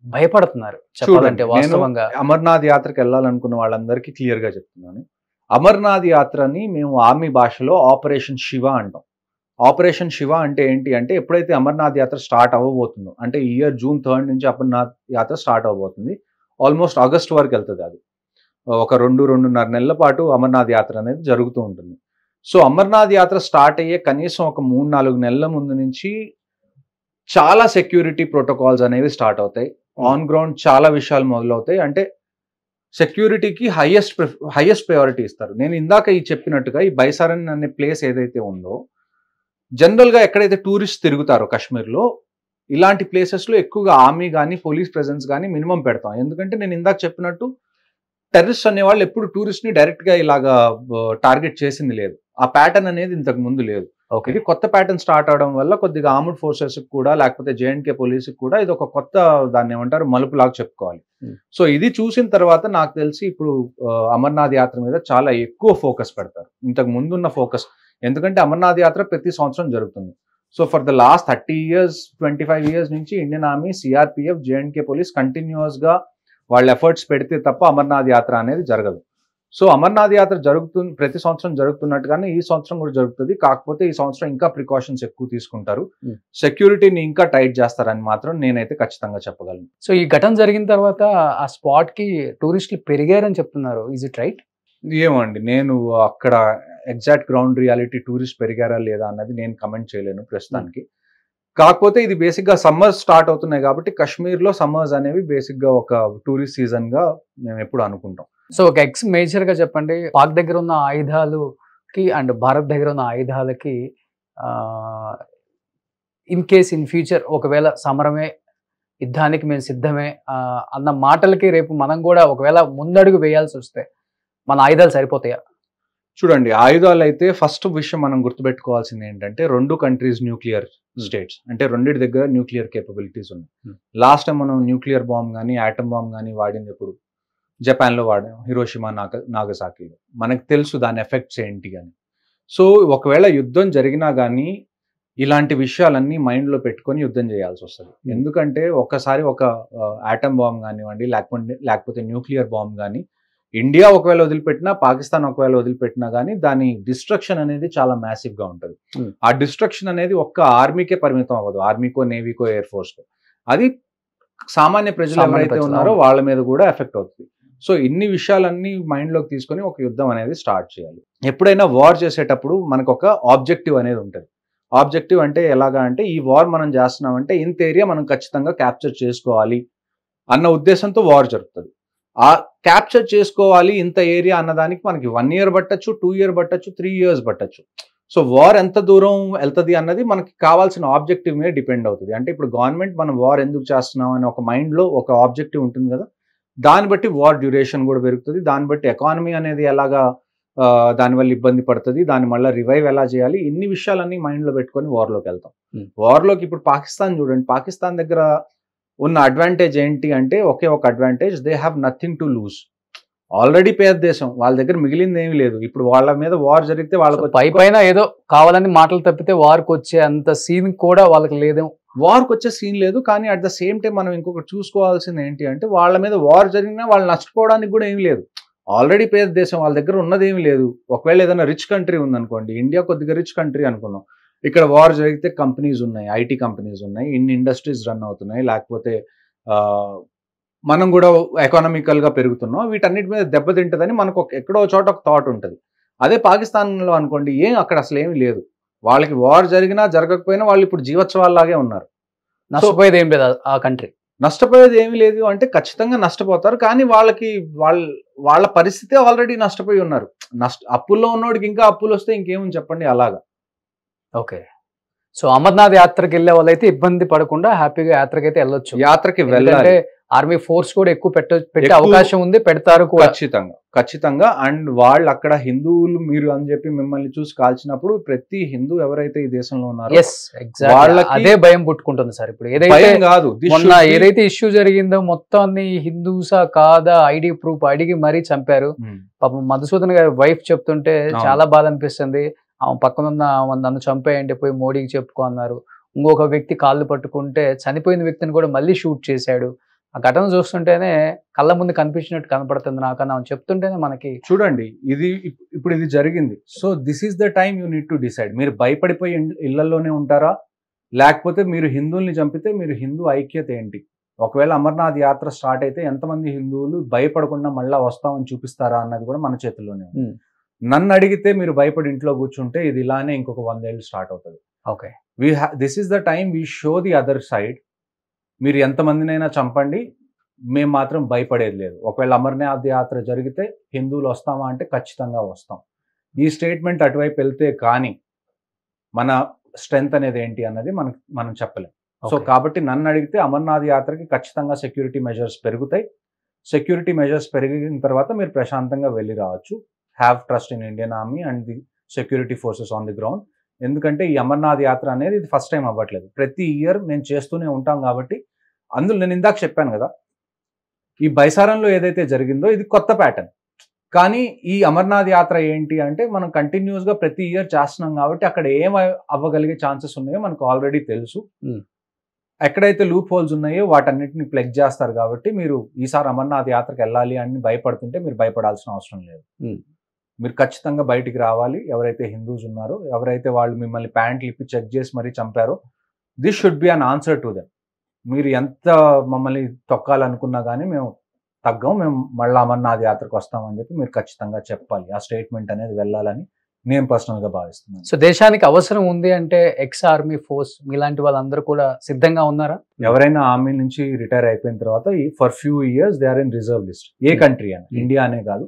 భయపడుతున్నారు చెప్పాలంటే వాస్తవంగా. అమర్నాథ్ యాత్రకి వెళ్ళాలనుకున్న వాళ్ళందరికీ క్లియర్ గా చెప్తున్నాను, అమర్నాథ్ యాత్రని మేము ఆర్మీ భాషలో ఆపరేషన్ శివ అంటాం. ఆపరేషన్ శివ అంటే ఏంటి అంటే ఎప్పుడైతే అమర్నాథ్ యాత్ర స్టార్ట్ అవ్వబోతుందో, అంటే ఈ ఇయర్ June 3 నుంచి అమర్నాథ్ యాత్ర స్టార్ట్ అవ్వబోతుంది, ఆల్మోస్ట్ ఆగస్ట్ వరకు వెళ్తుంది. అది ఒక 2-2.5 నెలల పాటు అమర్నాథ్ యాత్ర అనేది జరుగుతూ ఉంటుంది. సో అమర్నాథ్ యాత్ర స్టార్ట్ అయ్యే కనీసం ఒక 3-4 నెలల ముందు నుంచి చాలా సెక్యూరిటీ ప్రోటోకాల్స్ అనేవి స్టార్ట్ అవుతాయి. ఆన్ గ్రౌండ్ చాలా విషయాలు మొదలవుతాయి. అంటే సెక్యూరిటీకి హైయెస్ట్ ప్రయారిటీ ఇస్తారు. నేను ఇందాక చెప్పినట్టుగా ఈ బైసారన్ అనే ప్లేస్ ఏదైతే ఉందో, జనరల్గా ఎక్కడైతే టూరిస్ట్ తిరుగుతారో కాశ్మీర్లో ఇలాంటి ప్లేసెస్లో ఎక్కువగా ఆర్మీ కానీ పోలీస్ ప్రెజెన్స్ కానీ మినిమం పెడతాం. ఎందుకంటే నేను ఇందాక చెప్పినట్టు టెర్రరిస్ట్ అనేవాళ్ళు ఎప్పుడు టూరిస్ట్ని డైరెక్ట్గా ఇలాగా టార్గెట్ చేసింది లేదు. ఆ ప్యాటర్న్ అనేది ఇంతకు ముందు లేదు. ఇది కొత్త ప్యాటర్న్ స్టార్ట్ అవడం వల్ల కొద్దిగా ఆర్మ్డ్ ఫోర్సెస్ కూడా లేకపోతే జేఎండ్కే పోలీసుకి కూడా ఇది ఒక కొత్త దాన్ని ఏమంటారు మలుపులాగా చెప్పుకోవాలి. సో ఇది చూసిన తర్వాత నాకు తెలిసి ఇప్పుడు అమర్నాథ్ యాత్ర మీద చాలా ఎక్కువ ఫోకస్ పెడతారు ఇంతకు ముందున్న ఫోకస్. ఎందుకంటే అమర్నాథ్ యాత్ర ప్రతి సంవత్సరం జరుగుతుంది. So for the last 30 years 25 years నుంచి Indian army, CRPF, జేఎండ్కే police continuous గా వాళ్ళ ఎఫర్ట్స్ పెడితే తప్ప అమర్నాథ్ యాత్ర అనేది జరగదు. సో అమర్నాథ్ యాత్ర ప్రతి సంవత్సరం జరుగుతున్నట్టుగానే ఈ సంవత్సరం కూడా జరుగుతుంది. కాకపోతే ఈ సంవత్సరం ఇంకా ప్రికాషన్స్ ఎక్కువ తీసుకుంటారు, సెక్యూరిటీని ఇంకా టైట్ చేస్తారని మాత్రం నేనైతే ఖచ్చితంగా చెప్పగలను. సో ఈ ఘటన జరిగిన తర్వాత ఆ స్పాట్ కి టూరిస్టులు పెరిగారని చెప్తున్నారు. Is it right? ఏమండి, నేను అక్కడ ఎగ్జాక్ట్ గ్రౌండ్ రియాలిటీ టూరిస్ట్ పెరిగారా లేదా అన్నది నేను కమెంట్ చేయలేను ప్రస్తుతానికి. కాకపోతే ఇది బేసిక్ గా సమ్మర్స్ స్టార్ట్ అవుతున్నాయి కాబట్టి కాశ్మీర్ లో సమ్మర్స్ అనేవి బేసిక్ గా ఒక టూరిస్ట్ సీజన్ గా మేము ఎప్పుడు అనుకుంటాం. సో ఒక ఎక్స్ మేజర్ గా చెప్పండి, పాక్ దగ్గర ఉన్న ఆయుధాలకి అండ్ భారత్ దగ్గర ఉన్న ఆయుధాలకి ఇన్ కేస్ ఇన్ ఫ్యూచర్ ఒకవేళ సమరమే, యుద్ధానికి మేము సిద్ధమే అన్న మాటలకి రేపు మనం కూడా ఒకవేళ ముందడుగు వేయాల్సి వస్తే మన ఆయుధాలు సరిపోతాయా? చూడండి, ఆయుధాలు అయితే ఫస్ట్ విషయం మనం గుర్తుపెట్టుకోవాల్సింది ఏంటంటే 2 కంట్రీస్ న్యూక్లియర్ స్టేట్స్, అంటే రెండింటి దగ్గర న్యూక్లియర్ కేపబిలిటీస్ ఉన్నాయి. లాస్ట్ టైం మనం న్యూక్లియర్ బాంబ్ కానీ ఆటమ్ బాంబ్ కానీ వాడింది ఎప్పుడు? జపాన్లో వాడాం, హిరోషిమా నాగసాకిలో. మనకు తెలుసు దాని ఎఫెక్ట్స్ ఏంటి అని. సో ఒకవేళ యుద్ధం జరిగినా కానీ ఇలాంటి విషయాలన్నీ మైండ్లో పెట్టుకొని యుద్ధం చేయాల్సి వస్తుంది. ఎందుకంటే ఒకసారి ఒక ఆటమ్ బాంబ్ కానివ్వండి, లేకపోతే న్యూక్లియర్ బాంబ్ కానీ ఇండియా ఒకవేళ వదిలిపెట్టినా, పాకిస్తాన్ ఒకవేళ వదిలిపెట్టినా కానీ దాని డిస్ట్రక్షన్ అనేది చాలా మ్యాసివ్ గా ఉంటుంది. ఆ డిస్ట్రక్షన్ అనేది ఒక్క ఆర్మీకే పరిమితం అవ్వదు, ఆర్మీకో, నేవీకో, ఎయిర్ ఫోర్స్ కో. అది సామాన్య ప్రజలు ఎవరైతే ఉన్నారో వాళ్ళ మీద కూడా ఎఫెక్ట్ అవుతుంది. సో ఇన్ని విషయాలన్నీ మైండ్ లోకి తీసుకొని ఒక యుద్ధం అనేది స్టార్ట్ చేయాలి. ఎప్పుడైనా వార్ చేసేటప్పుడు మనకు ఒక ఆబ్జెక్టివ్ అనేది ఉంటుంది. ఆబ్జెక్టివ్ అంటే ఎలాగా అంటే, ఈ వార్ మనం చేస్తున్నామంటే ఇంత ఏరియా మనం ఖచ్చితంగా క్యాప్చర్ చేసుకోవాలి అన్న ఉద్దేశంతో వార్ జరుగుతుంది. ఆ క్యాప్చర్ చేసుకోవాలి ఇంత ఏరియా అన్నదానికి మనకి 1 year పట్టచ్చు, 2 years పట్టచ్చు, 3 years పట్టచ్చు. సో వార్ ఎంత దూరం వెళ్తుంది అన్నది మనకి కావాల్సిన ఆబ్జెక్టివ్ మీద డిపెండ్ అవుతుంది. అంటే ఇప్పుడు గవర్నమెంట్ మనం వార్ ఎందుకు చేస్తున్నాం అని ఒక మైండ్లో ఒక ఆబ్జెక్టివ్ ఉంటుంది కదా, దాన్ని బట్టి వార్ డ్యూరేషన్ కూడా పెరుగుతుంది. దాన్ని బట్టి ఎకానమీ అనేది ఎలాగా దానివల్ల ఇబ్బంది పడుతుంది, దాని మళ్ళీ రివైవ్ ఎలా చేయాలి, ఇన్ని విషయాలన్నీ మైండ్లో పెట్టుకొని వార్లోకి వెళ్తాం. వార్లోకి ఇప్పుడు పాకిస్తాన్ చూడండి, పాకిస్తాన్ దగ్గర ఉన్న అడ్వాంటేజ్ ఏంటి అంటే ఒకే ఒక advantage, they have nothing to lose. Already పేద దేశం, వాళ్ళ దగ్గర మిగిలింది ఏమీ లేదు. ఇప్పుడు వాళ్ళ మీద వార్ జరిగితే వాళ్ళకి పైన ఏదో కావాలని మాటలు తప్పితే వార్కి వచ్చే అంత సీన్ కూడా వాళ్ళకి లేదేమో. వార్కి వచ్చే సీన్ లేదు, కానీ అట్ ద సేమ్ టైం మనం ఇంకొకటి చూసుకోవాల్సింది ఏంటి అంటే, వాళ్ళ మీద వార్ జరిగినా వాళ్ళు నష్టపోవడానికి కూడా ఏమీ లేదు. ఆల్రెడీ పేద దేశం, వాళ్ళ దగ్గర ఉన్నది ఏమీ లేదు. ఒకవేళ ఏదైనా రిచ్ కంట్రీ ఉందనుకోండి, ఇండియా కొద్దిగా రిచ్ కంట్రీ అనుకున్నాం, ఇక్కడ వార్ జరిగితే కంపెనీస్ ఉన్నాయి, ఐటీ కంపెనీస్ ఉన్నాయి, ఇన్ని ఇండస్ట్రీస్ రన్ అవుతున్నాయి, లేకపోతే మనం కూడా ఎకానమికల్గా పెరుగుతున్నాం, వీటన్నిటి మీద దెబ్బతింటుందని మనకు ఎక్కడో చోట ఒక థాట్ ఉంటుంది. అదే పాకిస్తాన్లో అనుకోండి, అక్కడ అసలు ఏమీ లేదు. వాళ్ళకి వార్ జరిగినా జరగకపోయినా వాళ్ళు ఇప్పుడు జీవోత్సవాల్లాగే ఉన్నారు. నష్టపోయేది ఏం లేదు ఆ కంట్రీ. నష్టపోయేది ఏమీ లేదు అంటే ఖచ్చితంగా నష్టపోతారు, కానీ వాళ్ళకి వాళ్ళ పరిస్థితి ఆల్రెడీ నష్టపోయి ఉన్నారు. అప్పుల్లో ఉన్నోడికి ఇంకా అప్పులు వస్తే ఇంకేమని చెప్పండి అలాగా. ఓకే, సో అమర్నాథ్ యాత్రకి వెళ్ళే వాళ్ళైతే ఇబ్బంది పడకుండా హ్యాపీగా యాత్రకి అయితే వెళ్ళొచ్చు. యాత్రకి వెళ్ళాలి. ఆర్మీ ఫోర్స్ కూడా ఎక్కువ పెట్టే అవకాశం ఉంది, పెడతారు కూడా ఖచ్చితంగా. అండ్ వాళ్ళు అక్కడ హిందువులు మీరు అని చెప్పి మిమ్మల్ని చూసి కాల్చినప్పుడు ప్రతి హిందూ ఎవరైతే ఈ దేశంలో ఉన్నారో వాళ్ళకి అదే భయం పుట్టుకుంటుంది సార్. ఇప్పుడు ఏదైతే ఇష్యూ జరిగిందో మొత్తాన్ని హిందూసా కాదా ఐడి ప్రూఫ్ అడిగి మరీ చంపారు. పాపం మధుసూదన్ గారి వైఫ్ చెప్తుంటే చాలా బాధ అనిపిస్తుంది. ఆమె పక్కనున్న నన్ను చంపేయండి పోయి మోడీకి చెప్పుకో అన్నారు. ఇంకొక వ్యక్తి కాళ్ళు పట్టుకుంటే చనిపోయిన వ్యక్తిని కూడా మళ్ళీ షూట్ చేశాడు. ఆ ఘటన చూస్తుంటేనే కళ్ళ ముందు కనిపించినట్టు కనపడుతుంది నాకన్నా చెప్తుంటేనే మనకి. చూడండి, ఇప్పుడు ఇది జరిగింది. So this is the time you need to decide. మీరు భయపడిపోయి ఇళ్లలోనే ఉంటారా, లేకపోతే మీరు హిందువుల్ని చంపితే మీరు హిందూ ఐక్యత ఏంటి? ఒకవేళ అమర్నాథ్ యాత్ర స్టార్ట్ అయితే ఎంతమంది హిందువులు భయపడకుండా మళ్ళా వస్తామని చూపిస్తారా అన్నది కూడా మన చేతుల్లోనే ఉంది. నన్ను అడిగితే మీరు భయపడి ఇంట్లో కూర్చుంటే ఇది ఇలానే ఇంకొక 100 ఏళ్ళు స్టార్ట్ అవుతుంది. Okay, this is the time we show the other side. మీరు ఎంతమందినైనా చంపండి, మేము మాత్రం భయపడేది లేదు. ఒకవేళ అమర్నాథ్ యాత్ర జరిగితే హిందువులు వస్తామా అంటే ఖచ్చితంగా వస్తాం. ఈ స్టేట్మెంట్ అటువైపు వెళ్తే కానీ మన స్ట్రెంగ్త్ అనేది ఏంటి అన్నది మనం చెప్పలేం. సో కాబట్టి నన్ను అడిగితే అమర్నాథ్ యాత్రకి ఖచ్చితంగా సెక్యూరిటీ మెజర్స్ పెరుగుతాయి. సెక్యూరిటీ మెజర్స్ పెరిగిన తర్వాత మీరు ప్రశాంతంగా వెళ్ళి రావచ్చు. Have trust in Indian army and the security forces on the ground. ఎందుకంటే ఈ అమర్నాథ్ యాత్ర అనేది ఇది ఫస్ట్ టైం అవ్వట్లేదు, ప్రతి ఇయర్ మేము చేస్తూనే ఉంటాం. కాబట్టి అందులో నేను ఇందాక చెప్పాను కదా, ఈ బైసారంలో ఏదైతే జరిగిందో ఇది కొత్త ప్యాటర్న్. కానీ ఈ అమర్నాథ్ యాత్ర ఏంటి అంటే మనం కంటిన్యూస్ గా ప్రతి ఇయర్ చేస్తున్నాం కాబట్టి అక్కడ ఏం అవ్వగలిగే ఛాన్సెస్ ఉన్నాయో మనకు ఆల్రెడీ తెలుసు. ఎక్కడైతే లూప్ హోల్స్ ఉన్నాయో వాటన్నిటిని ప్లగ్ చేస్తారు కాబట్టి మీరు ఈసారి అమర్నాథ్ యాత్రకు వెళ్ళాలి అని భయపడుతుంటే మీరు భయపడాల్సిన అవసరం లేదు. మీరు ఖచ్చితంగా బయటికి రావాలి. ఎవరైతే హిందూస్ ఉన్నారో, ఎవరైతే వాళ్ళు మిమ్మల్ని ప్యాంట్లు ఇప్పి చెక్ చేసి మరీ చంపారో, this should be an answer to them. మీరు ఎంత మమ్మల్ని తొక్కాలనుకున్నా కానీ మేము తగ్గం, మేము మళ్ళీ అమర్నాథ్ యాత్రకు వస్తామని చెప్పి మీరు ఖచ్చితంగా చెప్పాలి. ఆ స్టేట్మెంట్ అనేది వెళ్ళాలని నేను పర్సనల్ గా భావిస్తున్నాను. సో దేశానికి అవసరం ఉంది అంటే ఎక్స్ ఆర్మీ ఫోర్స్ మీలాంటి వాళ్ళందరూ కూడా సిద్ధంగా ఉన్నారా? ఎవరైనా ఆర్మీ నుంచి రిటైర్ అయిపోయిన తర్వాత for few years they are in reserve list. ఏ కంట్రీ అని, ఇండియా అనే కాదు,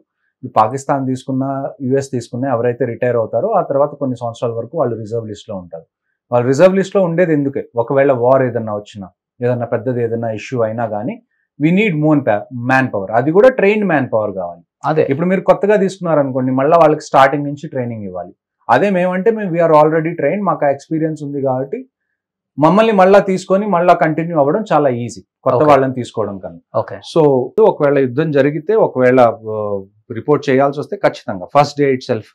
పాకిస్తాన్ తీసుకున్నా, యుఎస్ తీసుకున్నా, ఎవరైతే రిటైర్ అవుతారో ఆ తర్వాత కొన్ని సంవత్సరాల వరకు వాళ్ళు రిజర్వ్ లిస్ట్ లో ఉంటారు. వాళ్ళు రిజర్వ్ లిస్ట్ లో ఉండేది ఎందుకే, ఒకవేళ వార్ ఏదన్నా వచ్చినా, ఏదన్నా పెద్దది ఏదన్నా ఇష్యూ అయినా కానీ we need more manpower. అది కూడా ట్రైన్డ్ మ్యాన్ పవర్ కావాలి. అదే ఇప్పుడు మీరు కొత్తగా తీసుకున్నారనుకోండి, మళ్ళీ వాళ్ళకి స్టార్టింగ్ నుంచి ట్రైనింగ్ ఇవ్వాలి. అదే మేమంటే మేము వీఆర్ ఆల్రెడీ ట్రైన్, మాకు ఎక్స్పీరియన్స్ ఉంది కాబట్టి మమ్మల్ని మళ్ళీ తీసుకొని మళ్ళీ కంటిన్యూ అవ్వడం చాలా ఈజీ కొత్త వాళ్ళని తీసుకోవడం కన్నా. సో ఒకవేళ యుద్ధం జరిగితే, ఒకవేళ రిపోర్ట్ చేయాల్సి వస్తే ఖచ్చితంగా ఫస్ట్ డే ఇట్ సెల్ఫ్,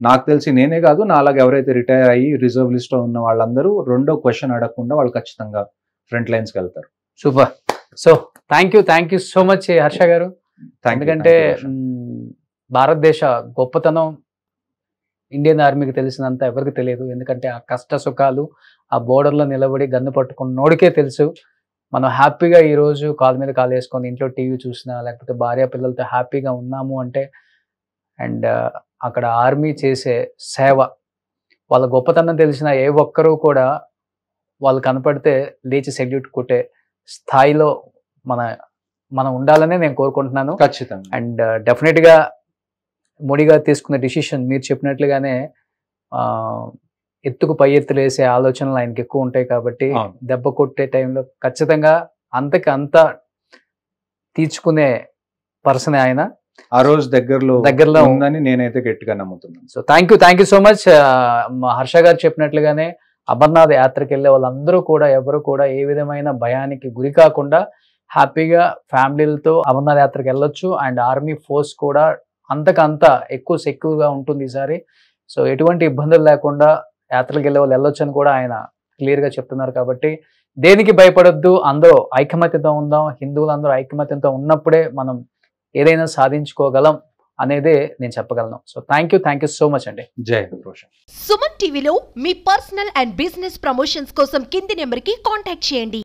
నాకు తెలిసి నేనే కాదు, నాలాగా ఎవరైతే రిటైర్ అయ్యి రిజర్వ్ లిస్ట్ లో ఉన్న వాళ్ళందరూ రెండో క్వశ్చన్ అడగకుండా వాళ్ళు ఖచ్చితంగా ఫ్రంట్ లైన్స్కి వెళ్తారు. Super. So thank you so much Harsha గారు. ఎందుకంటే భారతదేశ గొప్పతనం ఇండియన్ ఆర్మీకి తెలిసినంత ఎవరికి తెలియదు. ఎందుకంటే ఆ కష్ట సుఖాలు, ఆ బోర్డర్లో నిలబడి గన్ను పట్టుకున్నోడికే తెలుసు. మనం హ్యాపీగా ఈరోజు కాలు మీద కాలు వేసుకొని ఇంట్లో టీవీ చూసినా, లేకపోతే భార్య పిల్లలతో హ్యాపీగా ఉన్నాము అంటే, అండ్ అక్కడ ఆర్మీ చేసే సేవ, వాళ్ళ గొప్పతనం తెలిసిన ఏ ఒక్కరూ కూడా వాళ్ళు కనపడితే లేచి సెల్యూట్ కొట్టే స్థాయిలో మనం ఉండాలనే నేను కోరుకుంటున్నాను. ఖచ్చితంగా. అండ్ డెఫినెట్గా మోడీ గారు తీసుకున్న డిసిషన్ మీరు చెప్పినట్లుగానే ఎత్తుకు పై ఎత్తులు వేసే ఆలోచనలు ఆయనకి ఎక్కువ ఉంటాయి కాబట్టి దెబ్బ కొట్టే టైంలో ఖచ్చితంగా అంతకి అంత తీర్చుకునే పర్సన్ ఆయన. ఆ రోజు దగ్గరలో ఉందని నేనైతే గట్టిగా నమ్ముతున్నాను. So thank you so much. Harsha గారు చెప్పినట్లుగానే అమర్నాథ్ యాత్రకి వెళ్ళే వాళ్ళందరూ కూడా ఎవరు కూడా ఏ విధమైన భయానికి గురి కాకుండా హ్యాపీగా ఫ్యామిలీలతో అమర్నాథ్ యాత్రకి వెళ్ళొచ్చు. అండ్ ఆర్మీ ఫోర్స్ కూడా అంతకంత ఎక్కువ సెక్యూర్గా ఉంటుంది ఈసారి. సో ఎటువంటి ఇబ్బందులు లేకుండా యాత్రలకు వెళ్ళే వాళ్ళు వెళ్ళొచ్చు అని కూడా ఆయన క్లియర్గా చెప్తున్నారు. కాబట్టి దేనికి భయపడొద్దు, అందరూ ఐకమత్యంతో ఉందాం. హిందువులందరూ ఐకమత్యంతో ఉన్నప్పుడే మనం ఏదైనా సాధించుకోగలం అనేదే నేను చెప్పగలను. So thank you so much అండి. జై రోషన్. సుమన్ టీవీలో మీ పర్సనల్ అండ్ బిజినెస్ ప్రమోషన్స్ కోసం కింది నెంబర్కి కాంటాక్ట్ చేయండి.